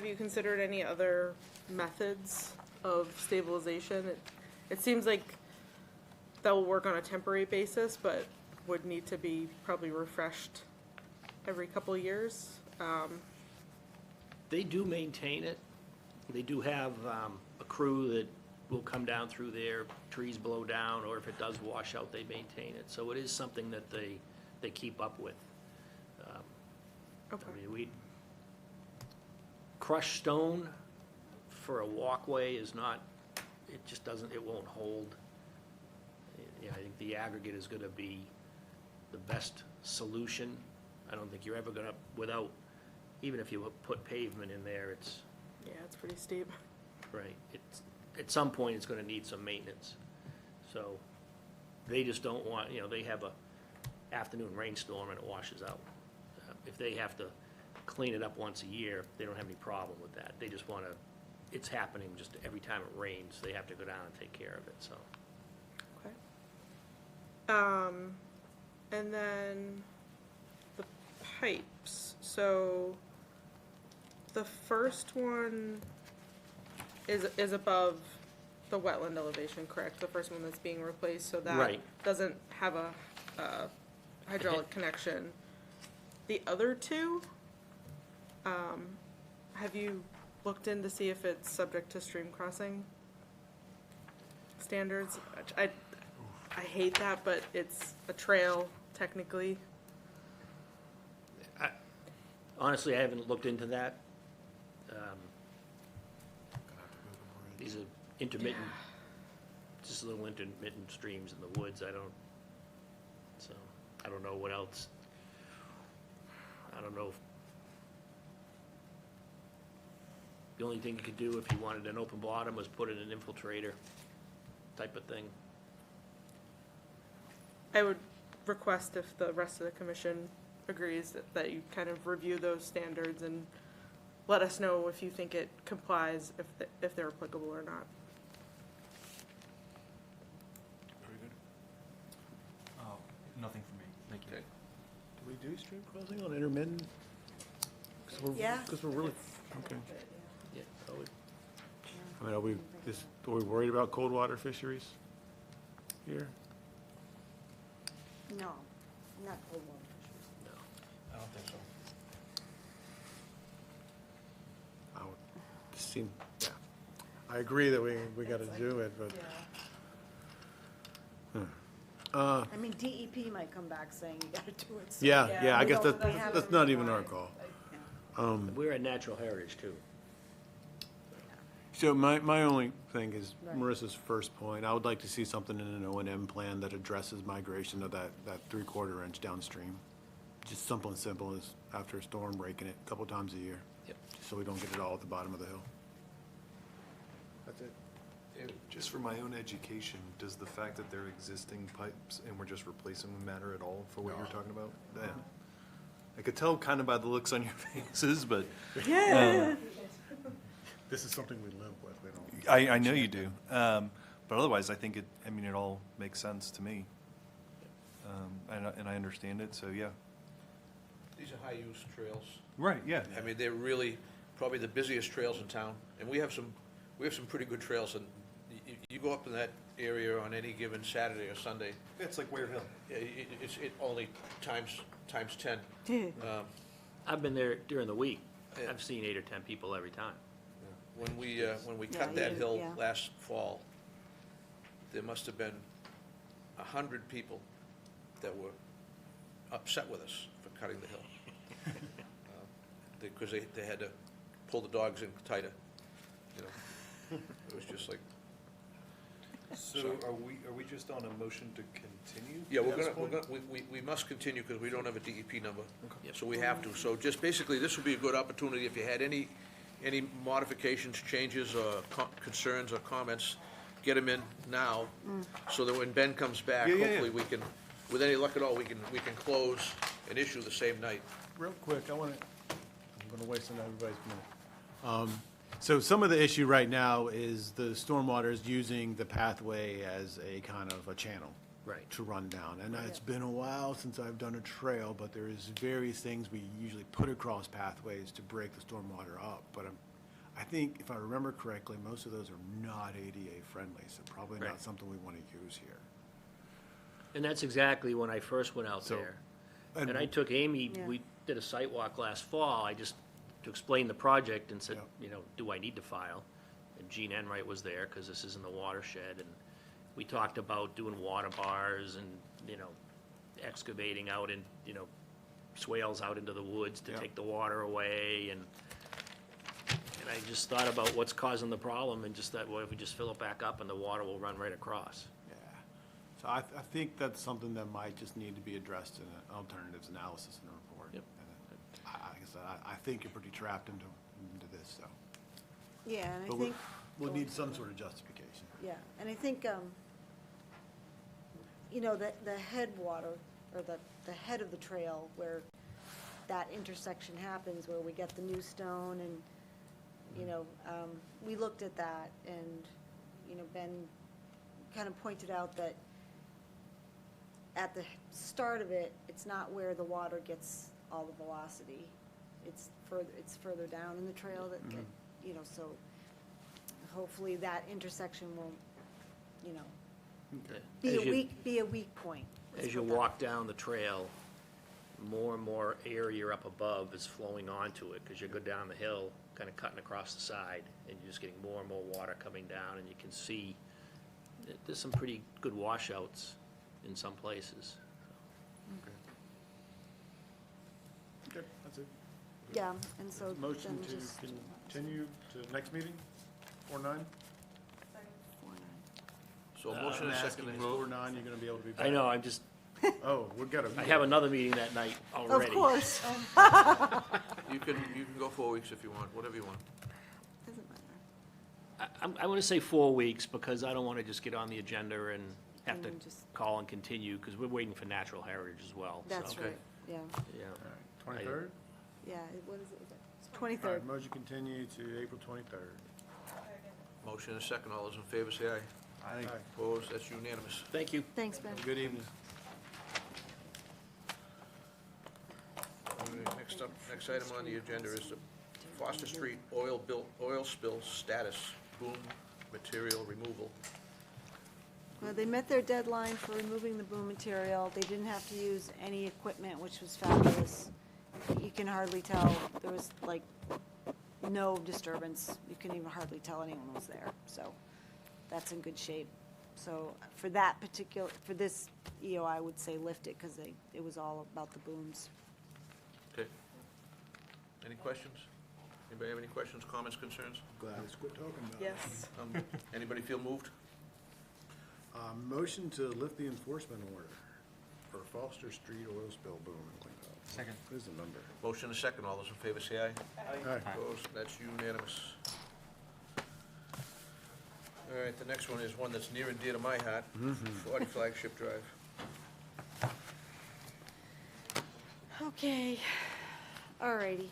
you considered any other methods of stabilization? It seems like that will work on a temporary basis, but would need to be probably refreshed every couple of years. They do maintain it. They do have a crew that will come down through there, trees blow down, or if it does wash out, they maintain it. So it is something that they keep up with. Okay. I mean, crushed stone for a walkway is not, it just doesn't, it won't hold. I think the aggregate is gonna be the best solution. I don't think you're ever gonna, without, even if you put pavement in there, it's, Yeah, it's pretty steep. right, at some point, it's gonna need some maintenance. So, they just don't want, they have a afternoon rainstorm and it washes out. If they have to clean it up once a year, they don't have any problem with that. They just wanna, it's happening just every time it rains, they have to go down and take care of it, so. Okay. And then the pipes. So the first one is above the wetland elevation, correct? The first one that's being replaced, so that Right. doesn't have a hydraulic connection. The other two, have you looked in to see if it's subject to stream crossing standards? I hate that, but it's a trail technically. Honestly, I haven't looked into that. These are intermittent, just little intermittent streams in the woods, I don't know what else. I don't know if, the only thing you could do if you wanted an open bottom was put in an infiltrator type of thing. I would request if the rest of the commission agrees that you kind of review those standards and let us know if you think it complies, if they're applicable or not. Very good. Nothing for me, thank you. Okay. Do we do stream crossing on intermittent? Yeah. Because we're really, okay. Yeah, I would- I mean, are we worried about cold water fisheries here? No, not cold water fisheries. no. I don't think so. I would seem, yeah. I agree that we gotta do it, but. I mean, DEP might come back saying you gotta do it. So Yeah, I we guess don't- that's not even our call. We're at natural heritage too. So my only thing is Marissa's first point. I would like to see something in an O&M plan that addresses migration of that 3/4 inch downstream. Just something simple as after a storm, breaking it a couple times a year. Yep. So we don't get it all at the bottom of the hill. That's it. Just for my own education, does the fact that they're existing pipes and we're just replacing them matter at all for what you're talking about? Yeah. I could tell kind of by the looks on your faces, but This is something we live with. We don't. I know you do. But otherwise, I think it all makes sense to me. And I understand it, so yeah. These are high-use trails. Right, yeah. I mean, they're really probably the busiest trails in town, and we have some pretty good trails, and you go up in that area on any given Saturday or Sunday, It's like Ware Hill. it's only times 10. I've been there during the week. Yeah. I've seen 8 or 10 people every time. When we cut Yeah, that hill yeah. last fall, there must have been 100 people that were upset with us for cutting the hill. because they had to pull the dogs in tighter, you know. It was just like, So are we just on a motion to continue? yeah, at this point? we must continue because we don't have a DEP number. So we have to. So just basically, this would be a good opportunity if you had any modifications, changes, or concerns or comments, get them in now, so that when Ben comes back, Yeah, yeah, yeah. hopefully we can, with any luck at all, we can close and issue the same night. Real quick, I'm gonna waste everybody's minute. So some of the issue right now is the stormwater is using the pathway as a kind of a channel. Right. To run down. And it's been a while since I've done a trail, but there is various things we usually put across pathways to break the stormwater up. But I think, if I remember correctly, most of those are not ADA friendly, so probably not Right. something we want to use here. And that's exactly when I first went out So- there. And I took Amy, Yeah. we did a site walk last fall, to explain the project and said, Yeah. you know, do I need to file? And Gene Enright was there, because this is in the watershed, and we talked about doing water bars and, you know, excavating out in, you know, swales out into the woods to Yeah. take the water away, and I just thought about what's causing the problem, and just thought, well, if we just fill it back up and the water will run right across. Yeah. So I think that's something that might just need to be addressed in an alternatives analysis in the report. Yep. And like I said, I think you're pretty trapped into this, so. Yeah, and I But think. we'll need some sort of justification. Yeah, and I think, you know, the headwater, or the head of the trail where that intersection happens, where we get the new stone and, you know, we looked at that and, you know, Ben kind of pointed out that at the start of it, it's not where the water gets all the velocity. It's further down in the trail that, you know, so hopefully that intersection will, you know, be a weak point. Let's As you put that. walk down the trail, more and more air you're up above is flowing onto it, because you go down the hill, kind of cutting across the side, and you're just getting more and more water coming down, and you can see that there's some pretty good washouts in some places. Okay, that's it. Yeah, and so Motion then to just. continue to next meeting, 4/9? 4/9. So a motion and a second. Is 4/9, you're gonna be able to be back? I know, I'm just, Oh, we've got I have another meeting that night already. Of course. You can go 4 weeks if you want, whatever you want. Doesn't matter. I want to say 4 weeks, because I don't want to just get on the agenda and have And to then just- call and continue, because we're waiting for natural heritage as well. so, That's right, yeah, yeah. 23rd? yeah, what is it? All right, 23rd. motion continue to April 23rd. Motion and a second, all those in favor say aye. Aye. Opposed, that's unanimous. Thank you. Thanks, Ben. Good evening. All right, next item on the agenda is the Foster Street oil spill status, boom material removal. Well, they met their deadline for removing the boom material. They didn't have to use any equipment, which was fabulous. You can hardly tell, there was like no disturbance. You can even hardly tell anyone was there, so that's in good shape. So for that particular, for this EO, I would say lift it, because it was all about the booms. Okay. Any questions? Anybody have any questions, comments, concerns? Glad it's quit talking about it. Yes. Anybody feel moved? Motion to lift the enforcement order for Foster Street oil spill boom and cleanup. Second. Who's the number? Motion and a second, all those in favor say aye. Aye. Opposed, that's unanimous. All right, the next one is one that's near and dear to my heart, 40 Flagship Drive. Okay, all righty.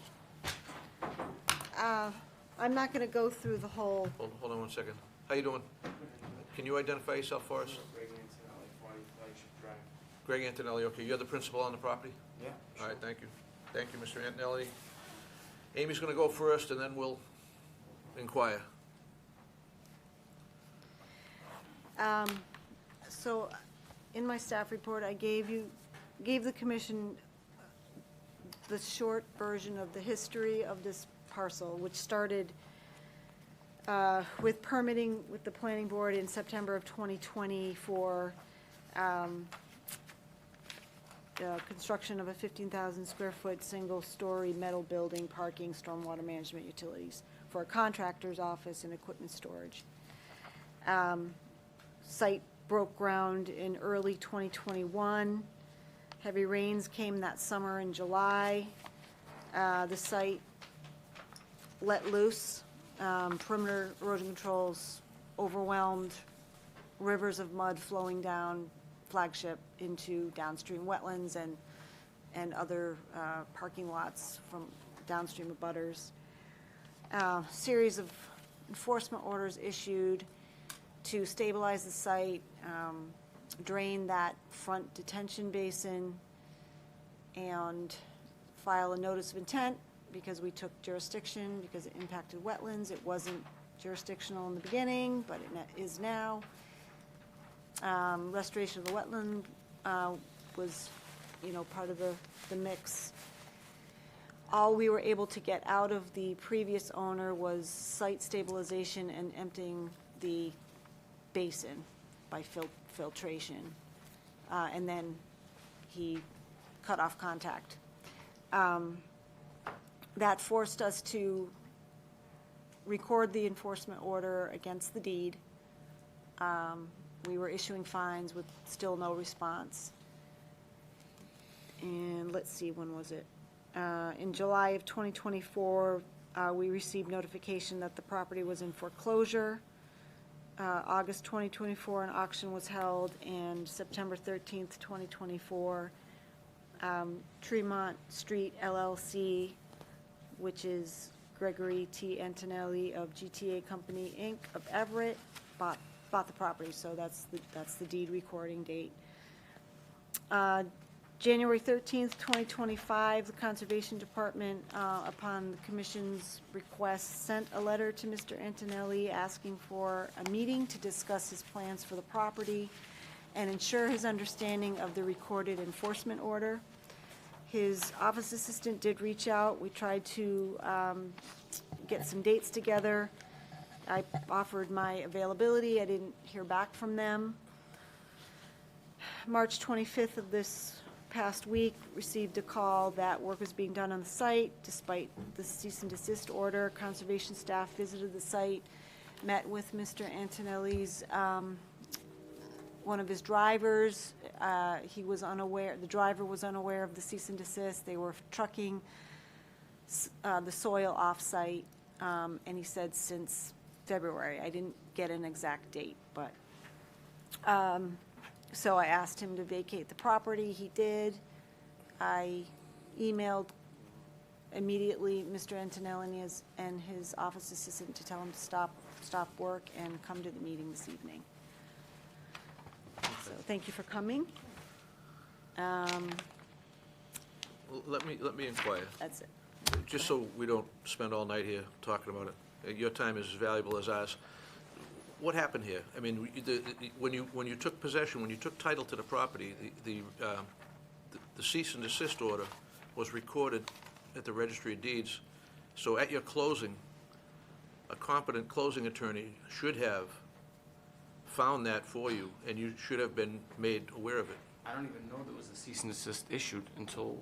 I'm not gonna go through the whole, Hold on one second. How you doing? Can you identify yourself for us? Greg Antonelli, okay, you're the principal on the property? Yeah. All right, thank you. Thank you, Mr. Antonelli. Amy's gonna go first, and then we'll inquire. so in my staff report, I gave the commission the short version of the history of this parcel, which started with permitting with the planning board in September of 2020 for construction of a 15,000 square foot, single-story metal building, parking, stormwater management, utilities for a contractor's office and equipment storage. Site broke ground in early 2021. Heavy rains came that summer in July. The site let loose, perimeter erosion controls overwhelmed, rivers of mud flowing down Flagship into downstream wetlands and other parking lots from downstream abutters. Series of enforcement orders issued to stabilize the site, drain that front detention basin, and file a notice of intent because we took jurisdiction, because it impacted wetlands. It wasn't jurisdictional in the beginning, but it is now. Restoration of the wetland was, part of the mix. All we were able to get out of the previous owner was site stabilization and emptying the basin by filtration. And then he cut off contact. That forced us to record the enforcement order against the deed. We were issuing fines with still no response. And let's see, when was it? In July of 2024, we received notification that the property was in foreclosure. August 2024, an auction was held, and September 13th, 2024, Tremont Street LLC, which is Gregory T. Antonelli of GTA Company, Inc. of Everett, bought the property, so that's the deed recording date. January 13th, 2025, the Conservation Department, upon the Commission's request, sent a letter to Mr. Antonelli asking for a meeting to discuss his plans for the property and ensure his understanding of the recorded enforcement order. His office assistant did reach out. We tried to get some dates together. I offered my availability. I didn't hear back from them. March 25th of this past week, received a call that work was being done on the site. Despite the cease and desist order, conservation staff visited the site, met with Mr. Antonelli's, one of his drivers. He was unaware, the driver was unaware of the cease and desist. They were trucking the soil off-site, and he said since February. I didn't get an exact date, but, so I asked him to vacate the property. He did. I emailed immediately Mr. Antonelli and his office assistant to tell him to stop work and come to the meeting this evening. So thank you for coming. Let me inquire, That's it. just so we don't spend all night here talking about it. Your time is as valuable as ours. What happened here? I mean, when you took possession, when you took title to the property, the cease and desist order was recorded at the Registry of Deeds. So at your closing, a competent closing attorney should have found that for you, and you should have been made aware of it. I don't even know there was a cease and desist issued until.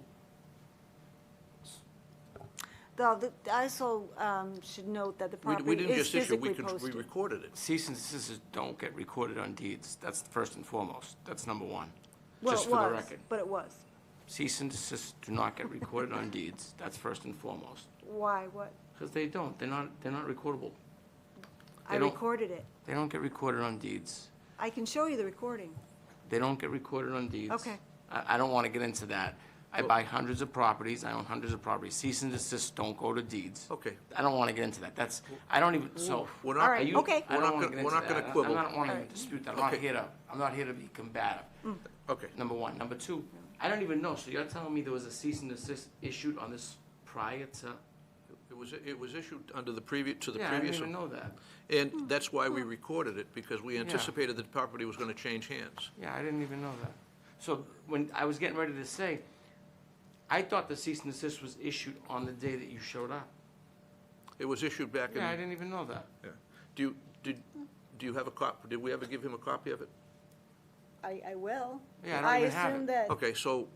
I also should note that the We property didn't is just issue, physically we posted. recorded it. Cease and desist don't get recorded on deeds. That's first and foremost. That's number one. Well, Just it for the was, record. but it was. Cease and desist do not get recorded on deeds. That's first and foremost. Why, what? Because they don't. They're not recordable. I They don't- recorded it. They don't get recorded on deeds. I can show you the recording. They don't get recorded on deeds. Okay. I don't want to get into that. I buy hundreds of properties. I own hundreds of properties. Cease and desist don't go to deeds. Okay. I don't want to get into that. That's, I don't even, so. We're All not, right, okay. I don't want to get we're into not gonna that. quibble. I don't want All to right. dispute that. Okay. I'm not here to be combative. okay. Number one. Number two, I don't even know. So you're telling me there was a cease and desist issued on this prior to? It was issued under the previous, to the Yeah, I previous. didn't even know that. And that's why we recorded it, because we anticipated that the property was gonna change hands. Yeah, I didn't even know that. So when I was getting ready to say, I thought the cease and desist was issued on the day that you showed up. It was issued back in. Yeah, I didn't even know that. Yeah. Do you have a copy, did we ever give him a copy of it? I will. Yeah, I don't even have assume it. that, Okay, so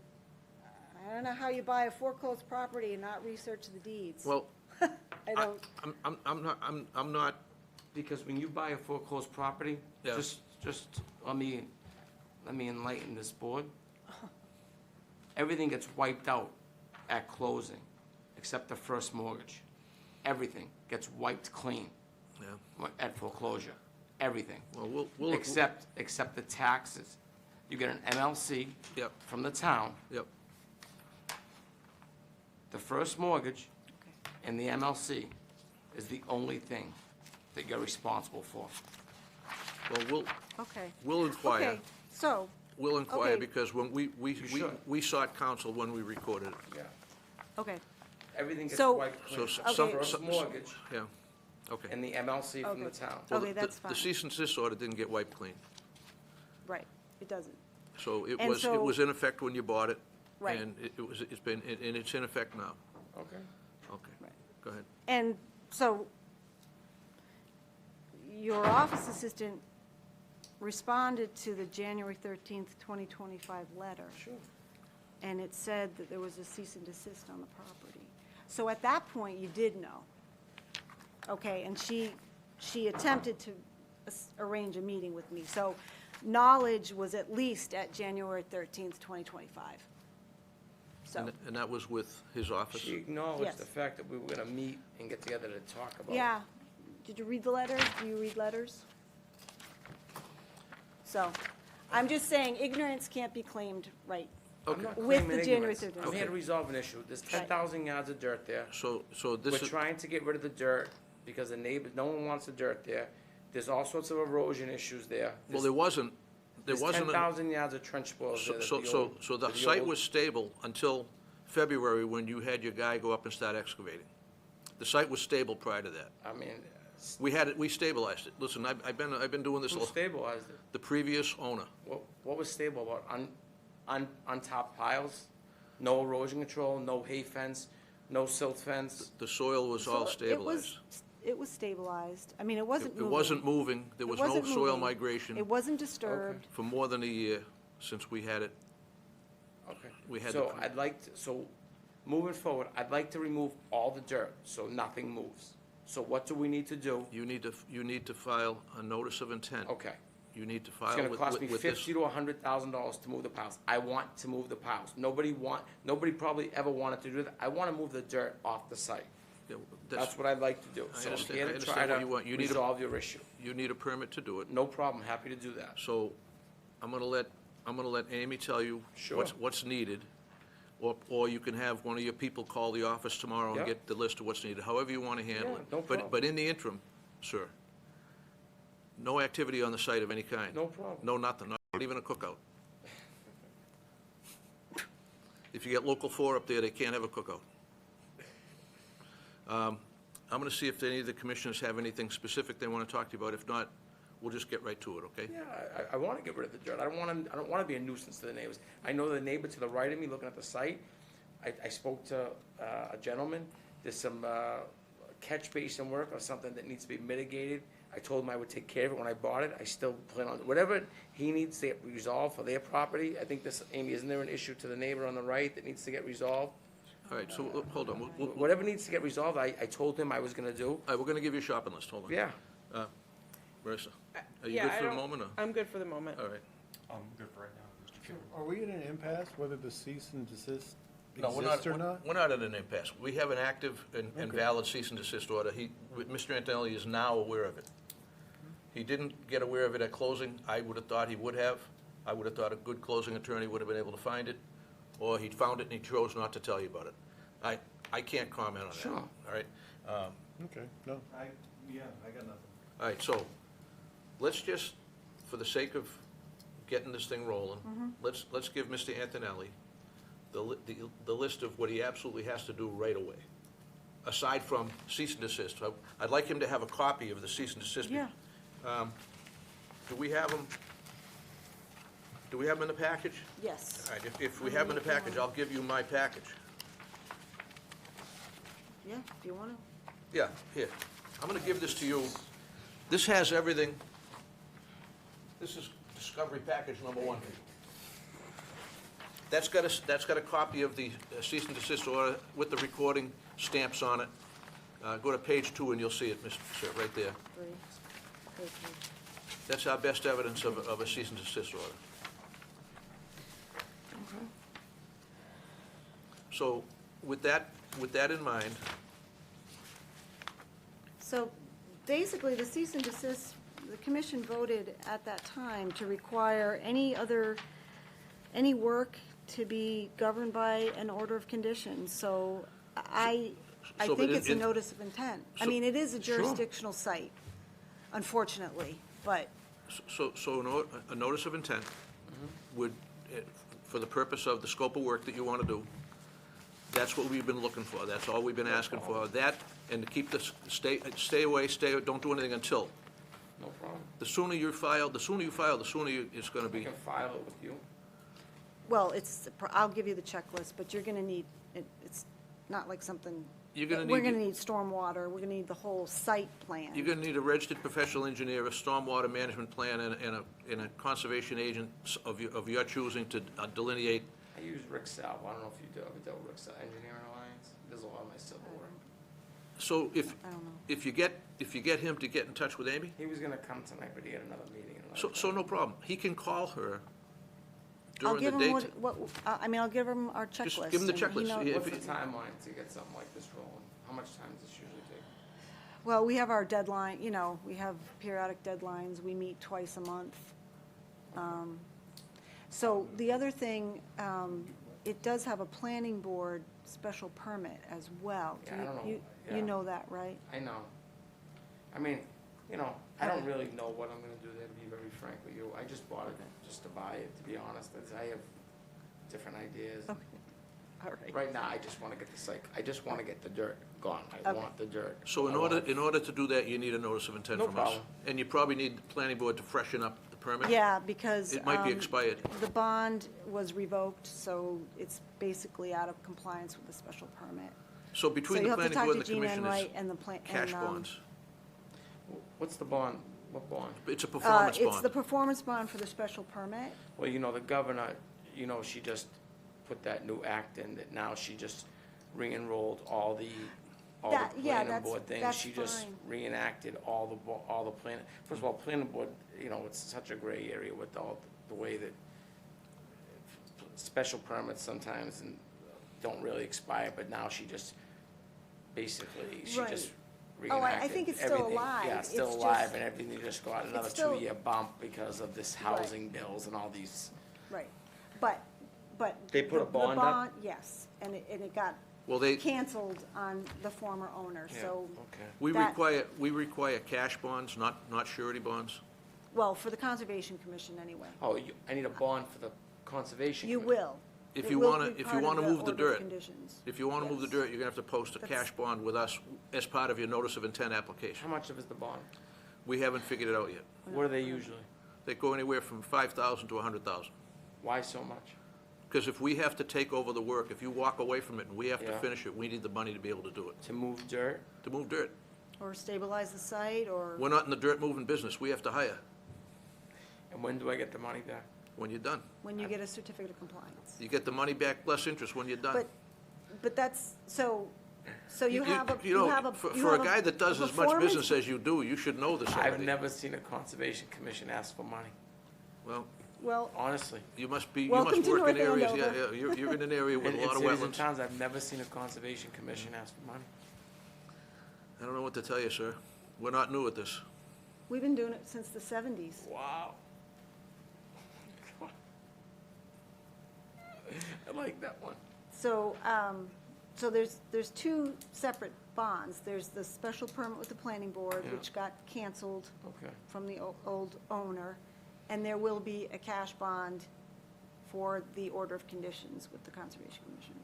I don't know how you buy a foreclosed property and not research the deeds. Well, I don't, I'm not, Because when you buy a foreclosed property, Yeah. just let me enlighten this board. Everything gets wiped out at closing, except the first mortgage. Everything gets wiped clean yeah, at foreclosure. Everything. well, we'll. Except the taxes. You get an MLC Yep, from the town, yep. the first mortgage, and the MLC is the only thing that you're responsible for. Well, okay. we'll inquire. Okay, so, We'll inquire, Okay. because when we should. sought counsel when we recorded it. Yeah. okay, Everything gets So- wiped clean. So The some, first some, mortgage yeah, okay. and the MLC from the Okay. town. Well, Okay, the- that's The fine. cease and desist order didn't get wiped clean. right, it doesn't. So it And was, it so- was in effect when you bought it. Right. And it's been, and it's in effect now. Okay. Okay, Right. go ahead. And so, your office assistant responded to the January 13th, 2025 letter. Sure. And it said that there was a cease and desist on the property. So at that point, you did know. Okay, and she attempted to arrange a meeting with me. So knowledge was at least at January 13th, 2025. So, And that was with his office? She acknowledged Yes. the fact that we were gonna meet and get together to talk about it. yeah. Did you read the letters? Do you read letters? So, I'm just saying ignorance can't be claimed, right? I'm not With claiming the January ignorance. 13th. I'm here to Okay. resolve an issue. There's 10,000 yards of dirt there. So We're this is, trying to get rid of the dirt because the neighbors, no one wants the dirt there. There's all sorts of erosion issues there. well, there wasn't, There's a- 10,000 yards of trench bores there. So, so the site was stable until February, when you had your guy go up and start excavating. The site was stable prior to that. I mean, We had it, we stabilized it. Listen, I've been doing this, who stabilized it? the previous owner. What was stable about on top piles? No erosion control, no hay fence, no silt fence? The soil was all So stabilized. It was stabilized. I mean, it wasn't It moving. wasn't moving, there It was no wasn't soil moving. migration It wasn't disturbed. for more than a year since we had it. Okay. We had So the- moving forward, I'd like to remove all the dirt, so nothing moves. So what do we need to do? You need to file a notice of intent. Okay. You need to It's file gonna with cost me this. $50,000 to $100,000 to move the piles. I want to move the piles. Nobody probably ever wanted to do that. I wanna move the dirt off the site. Yeah, That's what I'd like to do. I So I'm understand- here I to understand try what you want. to You need a- resolve your issue. You need a permit to do it. No problem, happy to do that. So I'm gonna let Amy tell you Sure. what's needed. Or you can have one of your people call the office tomorrow and Yeah. get the list of what's needed, however you wanna handle Yeah, it. no problem. But in the interim, sir, no activity on the site of any kind. No problem. No, nothing, not even a cookout. If you get local 4 up there, they can't have a cookout. I'm gonna see if any of the commissioners have anything specific they wanna talk to you about. If not, we'll just get right to it, okay? Yeah, I wanna get rid of the dirt. I don't wanna be a nuisance to the neighbors. I know the neighbor to the right of me looking at the site. I spoke to a gentleman. There's some catch basin work or something that needs to be mitigated. I told him I would take care of it when I bought it. I still plan on, whatever he needs to get resolved for their property. I think this, Amy, isn't there an issue to the neighbor on the right that needs to get resolved? All right, so, hold on, Whatever needs to get resolved, I told him I was gonna do. all right, we're gonna give you a shopping list, hold on. Yeah. Marissa, are you Yeah, good I for the don't- moment, or? I'm good for the moment. All right. I'm good for right now, Mr. Chairman. Are we in an impasse whether the cease and desist No, we're exists not, or not? we're not at an impasse. We have an active and Okay. valid cease and desist order. Mr. Antonelli is now aware of it. He didn't get aware of it at closing. I would have thought he would have. I would have thought a good closing attorney would have been able to find it, or he'd found it and he chose not to tell you about it. I can't comment on that. Sure. All right? Okay, no. I got nothing. All right, so, let's just, for the sake of getting this thing rolling, let's give Mr. Antonelli the list of what he absolutely has to do right away, aside from cease and desist. I'd like him to have a copy of the cease and desist. Yeah. Do we have them? Do we have them in the package? Yes. All right, if we have them in the package, I'll give you my package. Yeah, if you want to. Yeah, here. I'm gonna give this to you. This has everything. This is Discovery Package number 1. That's got a copy of the cease and desist order with the recording stamps on it. Go to page 2 and you'll see it, Mr. Sir, right there. That's our best evidence of a cease and desist order. So with that in mind, So basically, the cease and desist, the commission voted at that time to require any work to be governed by an order of conditions. So I So, think but it's a notice of intent. I so- mean, it is a jurisdictional site, unfortunately, but a notice of intent would, for the purpose of the scope of work that you want to do, that's what we've been looking for. That's all we've been asking for. That, and to keep this, stay away, don't do anything until. No problem. The sooner you file, the sooner it's going to I be. can file it with you. well, I'll give you the checklist, but you're gonna need, it's not like something, You're gonna we're need- gonna need stormwater, we're gonna need the whole site plan. You're going to need a registered professional engineer, a stormwater management plan, and a conservation agent of your choosing to delineate. I use Rick Salve. I don't know if you ever dealt with Rick Salve, Engineering Alliance. He does a lot of my civil work. So I don't know. if you get him to get in touch with Amy, He was gonna come tonight, but he had another meeting. so no problem. He can call her I'll during give the him day. I'll give him our checklist. give him the and he checklist. knows- Yeah. What's If the timeline to get something like this rolling? How much time does this usually take? Well, we have our deadline, we have periodic deadlines, we meet twice a month. So the other thing, it does have a planning board special permit as well. Yeah, I don't know. You Yeah. know that, right? I know. I mean, I don't really know what I'm gonna do there, to be very frank with you. I just bought it just to buy it, to be honest. I have different ideas. Okay, all right. Right now, I just wanna get I just wanna get the dirt gone. I Okay. want the dirt. So in order to do that, you need a notice of intent No from us. problem. And you probably need the planning board to freshen up the permit. Yeah, because. It might be expired. The bond was revoked, so it's basically out of compliance with the special permit. So So between you the have to planning talk board to and the Gina commission, Enright it's and the plan. cash bonds. What's the bond? What bond? It's a performance It's the bond. performance bond for the special permit. Well, the governor, she just put that new act in, that now she just re-enrolled all the planning board things. that's She just fine. reenacted all the plan. First of all, planning board, it's such a gray area with all the way that special permits sometimes don't really expire, but now she just, basically, she Right. just Oh, I reenacted think it's still everything. alive. Yeah, it's still It's alive, just- and everything just got another It's still- 2-year bump because of this housing bills and all these. Right, but. They put a the bond up? Yes, and it got Well, they, canceled on the former owner, so, Okay. we that- require cash bonds, not surety bonds. well, for the Conservation Commission anyway. Oh, I need a bond for the conservation. You Commission. will. If It you will wanna, be if part you of wanna move the order of dirt, conditions. if you wanna move the Yes. dirt, you're gonna have to post a That's- cash bond with us as part of your notice of intent How application. much of is the bond? We haven't figured it out yet. What are they usually? They go anywhere from 5,000 to 100,000. Why so much? Because if we have to take over the work, if you walk away from it and we have to Yeah. finish it, we need the money to be able to do it, To move dirt? to move dirt. Or stabilize the site, or. We're not in the dirt moving business, we have to hire And when do I get the money back? when you're done. When you get a certificate of compliance. You get the money back plus interest when you're done. But that's, so you have a, You know, you have a. for you a have guy that does as much performance- business as you do, you should know this I've already. never seen a conservation commission ask for money, Well, Well, honestly. you must be, you Welcome must to work in North areas, Andover. you're in an area with a In lot of cities and wetlands. towns, I've never seen a conservation commission ask for money. I don't know what to tell you, sir. We're not new at this. we've been doing it since the 70s. Wow. I like that one. So, there's two separate bonds. There's the special permit with the planning board, Yeah. which got canceled Okay. from the old owner, and there will be a cash bond for the order of conditions with the Conservation Commission.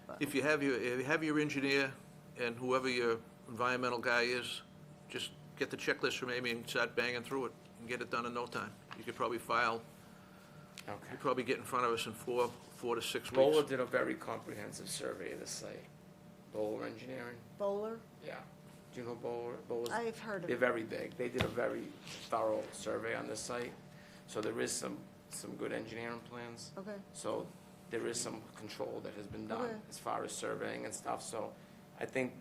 But- If you have your engineer and whoever your environmental guy is, just get the checklist from Amy and start banging through it and get it done in no time. You could probably Okay. you'd probably get in front of us in 4 to 6 Bowler weeks. did a very comprehensive survey of the site. Bowler Engineering, Bowler, yeah. Do you know Bowler? Bowler's, I've heard of they're it. very big. They did a very thorough survey on this site. So there is some some good engineering plans. Okay. So there is some control that has been done Okay. as far as surveying and stuff, so I think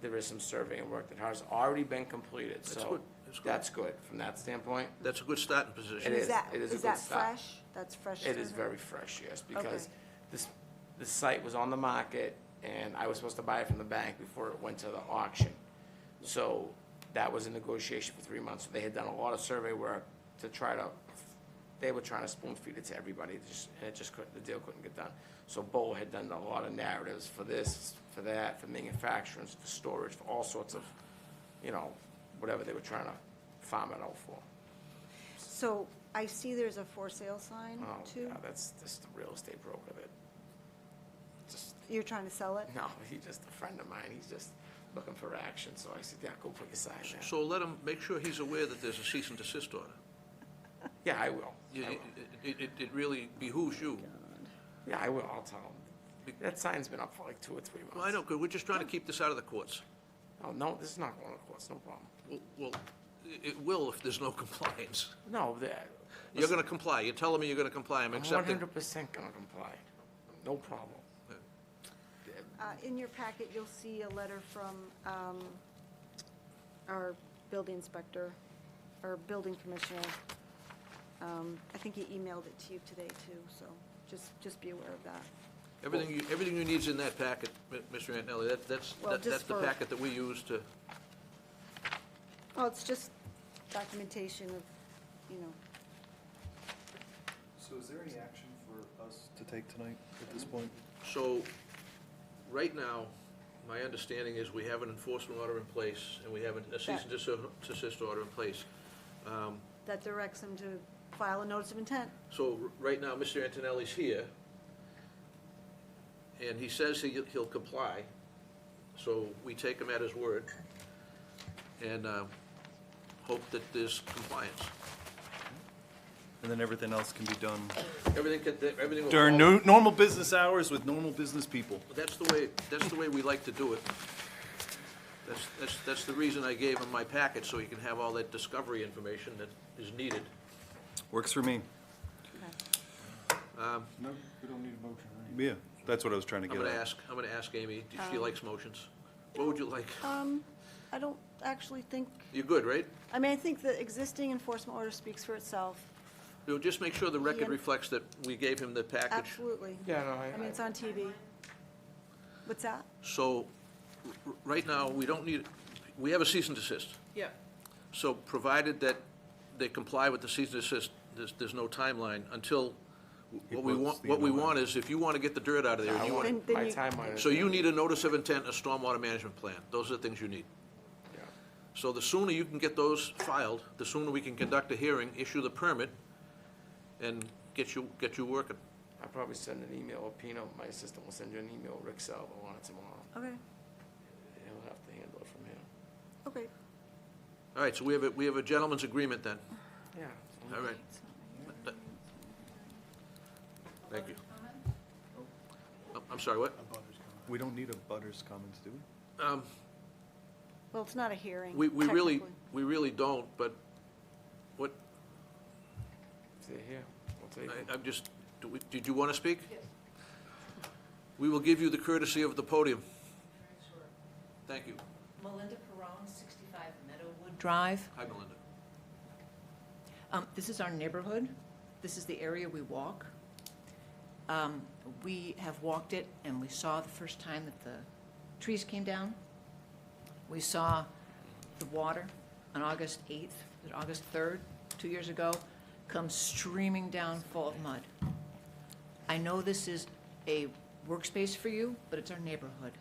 there is some surveying work that has already been completed, That's so good. That's good. that's good from that standpoint. That's a good starting position. It is. That, It is a is good that start. fresh? That's fresh? It is survey? very fresh, yes, because Okay. this site was on the market, and I was supposed to buy it from the bank before it went to the auction. So that was a negotiation for 3 months. They had done a lot of survey work to try to, they were trying to spoon feed it to everybody, and it just couldn't, the deal couldn't get done. So Bo had done a lot of narratives for this, for that, for manufacturing, for storage, for all sorts of, whatever they were trying to farm it out for. So I see there's a for sale sign Oh, too? yeah, that's the real estate broker that just, You're trying to sell it? no, he's just a friend of mine. He's just looking for action. So I said, yeah, go put your sign there. So let him, make sure he's aware that there's a cease and desist order. Yeah, I will. It really behooves you. Yeah, I will. I'll tell him. That sign's been up for like 2 or 3 months. Well, I know, 'cause we're just trying to keep this out of the courts. Oh, no, this is not going to court. No problem. Well, it will if there's no compliance. No, You're gonna comply. You're telling me you're gonna comply. I'm I'm accepting. 100% going to comply. No problem. In your packet, you'll see a letter from our building inspector, or building commissioner. I think he emailed it to you today too, so just be aware of that. Everything you need's in that packet, Mr. Antonelli. That's Well, just that's the for- packet that we use to, Well, it's just documentation of, So is there any action for us to take tonight at this point? so, right now, my understanding is we have an enforcement order in place, and we have a cease and desist order in place. that directs him to file a notice of intent. So, right now, Mr. Antonelli's here, and he says he'll comply, so we take him at his word, and hope that there's compliance. And then everything else can be done Everything will during follow. normal business hours with normal business people. That's the way we like to do it. That's the reason I gave him my packet, so he can have all that discovery information that is needed. Works for me. No, we don't need a motion, right? Yeah, that's what I was trying to I'm get gonna at. ask Amy if she likes motions. What would you like? I don't actually think, You're good, right? I mean, I think the existing enforcement order speaks for itself. You'll just make sure the record Yeah. reflects that we gave him the package. Absolutely. Yeah, no, I mean, it's on TV. What's that? So, right now, we have a cease and desist. Yeah. So provided that they comply with the cease and desist, there's no timeline until, what we puts the want is, if you want to get the dirt out of there, and you want, Then my you- timeline is. so you need a notice of intent, a stormwater management plan. Those are the things you need. Yeah. So the sooner you can get those filed, the sooner we can conduct a hearing, issue the permit, and get you working. I'll probably send an email, or Pino, my assistant, will send you an email, Rick Salvo, on it tomorrow. Okay, He'll have to handle it from here. okay. All right, so we have a gentleman's agreement then. Yeah. All right. Thank you. I'm sorry, what? We don't need a butters comments, do we? Well, it's not a hearing, We really, technically. we really don't, but what, If they're here, we'll take them. I'm just, did you want to speak? Yes. We will give you the courtesy of the podium. Thank you. Melinda Perron, 65 Meadowwood Drive. Hi, Melinda. This is our neighborhood. This is the area we walk. We have walked it, and we saw the first time that the trees came down. We saw the water on August 8th, August 3rd, 2 years ago, come streaming down full of mud. I know this is a workspace for you, but it's our neighborhood.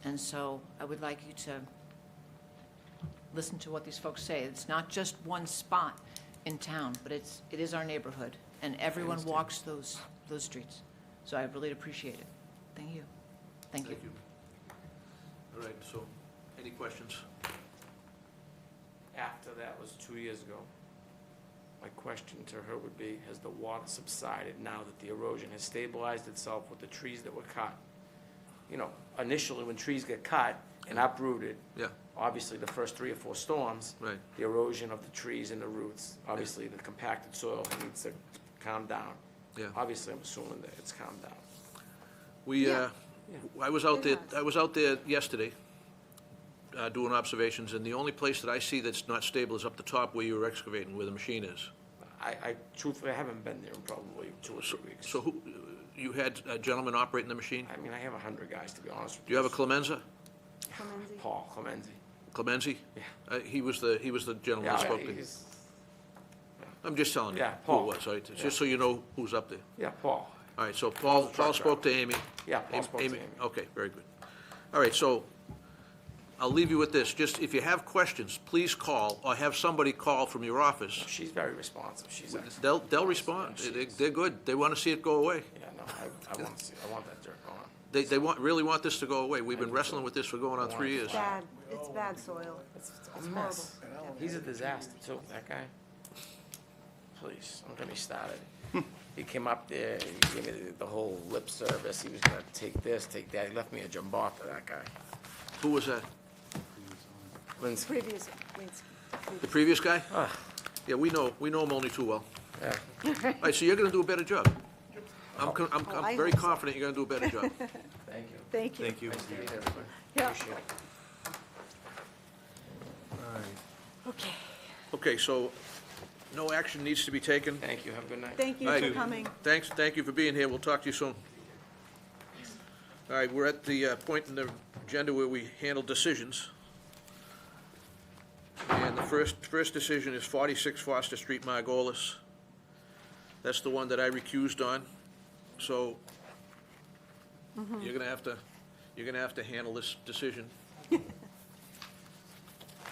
And so I would like you to listen to what these folks say. It's not just one spot in town, but it is our neighborhood, and everyone walks those streets. So I really appreciate it. Thank you. Thank you. All right, so, any questions? After that was 2 years ago. My question to her would be, has the water subsided now that the erosion has stabilized itself with the trees that were cut? You know, initially, when trees get cut and uprooted, Yeah, obviously, the first 3 or 4 storms, right. the erosion of the trees and the roots, obviously, the compacted soil needs to calmed down. Yeah. Obviously, I'm assuming that it's calmed down. We, Yeah. I was out It there, has. I was out there yesterday, doing observations, and the only place that I see that's not stable is up the top where you were excavating, where the machine is. I truthfully, I haven't been there in probably 2 or 3 weeks. So who, you had a gentleman operating the machine? I mean, I have 100 guys, to be honest with Do you have a Clemenza? Clemency? Paul Clemenzi. Clemenzi? Yeah. He was the gentleman I Yeah, spoke to. he's, I'm just telling you Yeah, who it Paul. was, all right? Yeah. Just so you know who's up there. yeah, Paul. All right, so Paul's a Paul truck spoke to driver. Amy. Yeah, Paul spoke to Amy. Okay, very good. All right, so I'll leave you with this. Just if you have questions, please call, or have somebody call from your office. She's very responsive. She's excellent. They'll respond. They're good. They want to see it go away. Yeah, no, I want to see, I want that dirt gone. They really want this to go away. We've been wrestling with this for going on 3 years. Bad, it's bad soil. It's a mess. He's a disaster too, that guy. Please, don't get me started. He came up there, and he gave me the whole lip service. He was gonna take this, take that. He left me a jambata, that guy. Who was that? Lindsay. Previous, The previous guy? Ah, Yeah, we know him only too well. yeah. All right, so you're gonna do a better job. I I'm very hope so. confident you're gonna do a better job. Thank you. Thank you. Thank you. Nice to meet everybody. Yeah. Appreciate it. Okay, Okay, so no action needs to be taken. Thank you. Have a good night. thank you All for right. coming. Thank you for being here. We'll talk to you soon. All right, we're at the point in the agenda where we handle decisions. And the first decision is 46 Foster Street, Margolis. That's the one that I recused on. So you're gonna have to handle this decision.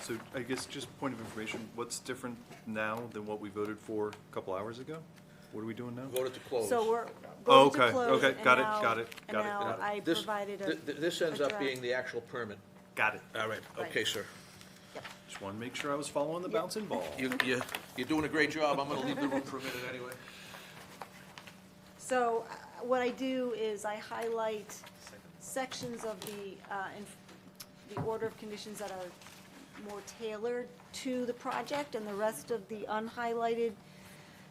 So I guess just point of information, what's different now than what we voted for a couple hours ago? What are we doing now? Voted to close. So we're Oh, going to okay, close. okay, and got it, now- got it, and got it, now got it. I This- provided a. This ends a up draft. being the actual permit. Got it. All right, okay, sir. Just want to make sure I was following the Yep. bouncing ball. You're doing a great job. I'm gonna leave the room for a minute anyway. So what I do is I highlight sections of the order of conditions that are more tailored to the project, and the rest of the unhighlighted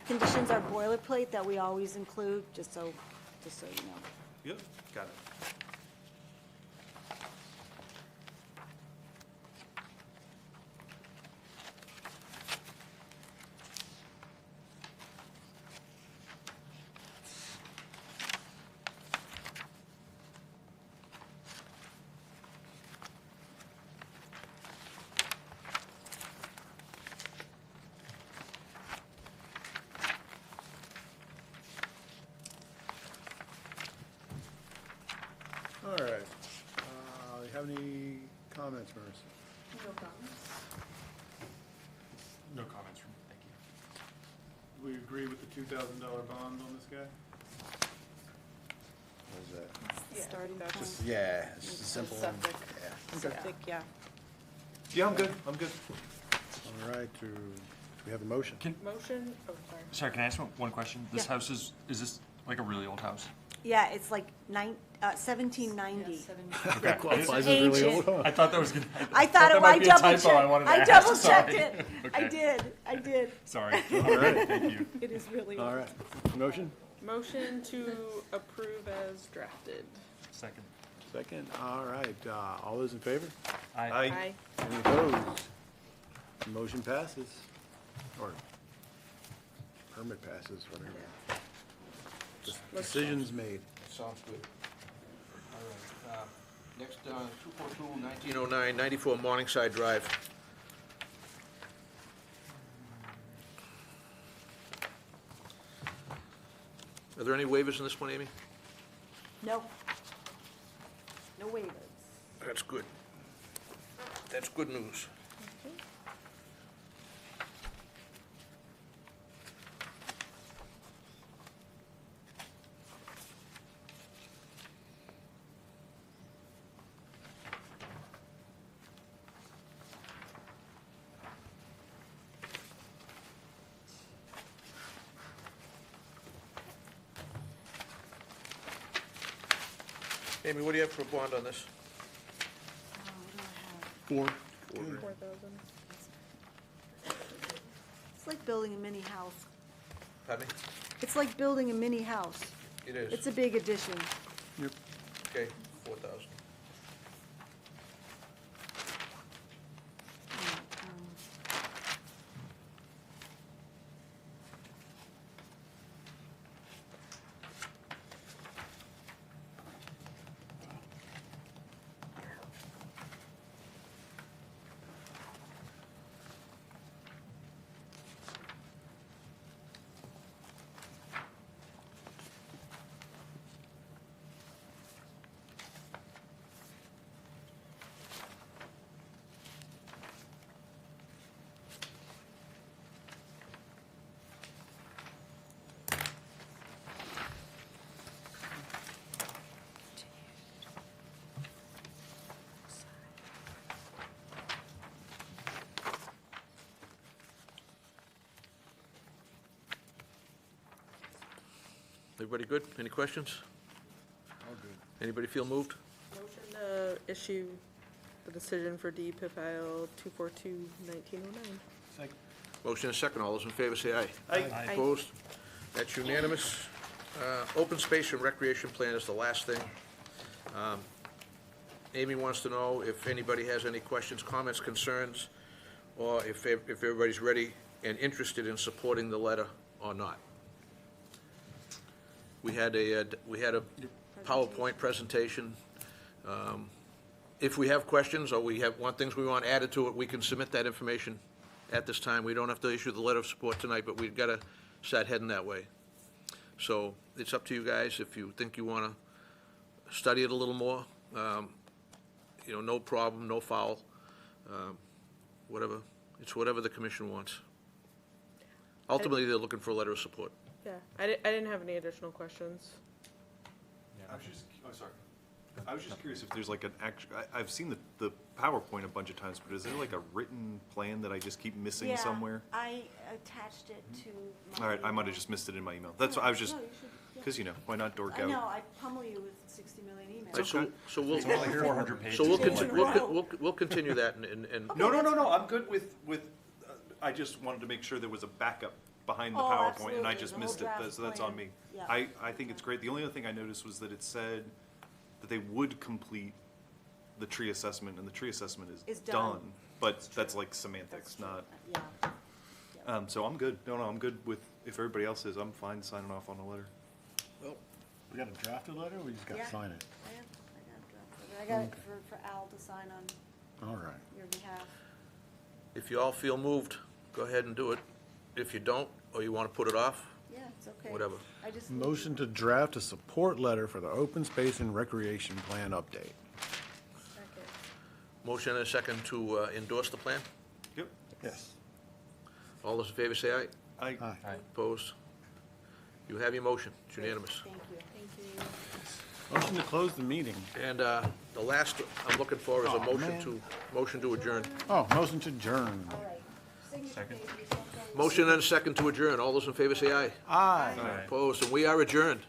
conditions are boilerplate that we always include, just so you know. Yep, got it. All right. You have any comments, Marissa? No comments from me, thank you. We agree with the $2,000 bond on this guy? What is that? Starting point. Yeah, it's a simple one. Septic. Yeah. Septic, yeah. Yeah, I'm good, I'm good. All right, do we have a motion? Motion, oh, sorry. Sorry, can I ask one question? This Yeah. house is this like a really old house? Yeah, it's like 1790. Okay. Qualifies as really ancient. old, huh? I thought that was gonna. I thought that it, might I be a double typo. I checked, wanted to I ask. double checked Sorry. it. I Okay. did. Sorry. All right. Thank you. It is really All old. right, motion? Motion to approve as drafted. Second. Second, all right, all those in favor? Aye. Aye. Any opposed? Motion passes, or permit passes, whatever. Decisions made. Sounds good. All right, next, 242-1909, 94 Morningside Drive. Are there any waivers in this one, Amy? No. No waivers. That's good. That's good news. Amy, what do you have for a bond on this? Four. 4,000. It's like building a mini house. Pardon me? It's like building a mini house. It is. It's a big addition. Okay, 4,000. Everybody good? Any questions? All good. Anybody feel moved? Motion to issue the decision for DEP file 242-1909. Second. Motion and second. All those in favor say aye. Aye. Opposed? That's unanimous. Open space and recreation plan is the last thing. Amy wants to know if anybody has any questions, comments, concerns, or if everybody's ready and interested in supporting the letter or not. We had a PowerPoint presentation. If we have questions or want things we want added to it, we can submit that information at this time. We don't have to issue the letter of support tonight, but we've got to start heading that way. So it's up to you guys. If you think you want to study it a little more, no problem, no foul, whatever. It's whatever the commission wants. Ultimately, they're looking for a letter of support. Yeah, I didn't have any additional questions. I was just, sorry. I was just curious if there's like an I've seen the PowerPoint a bunch of times, but is there like a written plan that I just keep missing somewhere? I attached it to my. All right, I might have just missed it in my email. That's what I was just, No, you should, yeah. because, why not dork I out? know, I pummel you with 60 million emails. So we'll, It's only 400 pages. so we'll, It's con- like- we'll continue that and No, I'm good with, I just wanted to make sure there was a backup behind the Oh, PowerPoint, and I absolutely. just The missed it, whole draft so that's on plan. me. Yeah. I think it's great. The only other thing I noticed was that it said that they would complete the tree assessment, and the tree assessment is Is done. but that's like semantics, not, Yeah. so I'm good. No, I'm good with, if everybody else is, I'm fine signing off on the letter. We got a drafted letter, or we just got Yeah. to sign it? I got it for Al to sign on All right. your behalf. if you all feel moved, go ahead and do it. If you don't, or you want to put it off, Yeah, it's okay. whatever. I just. Motion to draft a support letter for the open space and recreation plan update. Second. Motion and a second to endorse the plan. Yep. Yes. All those in favor say aye. I, Aye. Opposed? You have your motion. It's unanimous. Thank you. Thank you. Motion to close the meeting. And the last I'm looking for is a Oh, man. motion to adjourn. Oh, motion to adjourn. All right. Signature pages, don't go- Motion and a second to adjourn. All those in favor say aye. Aye. Opposed? And we are adjourned.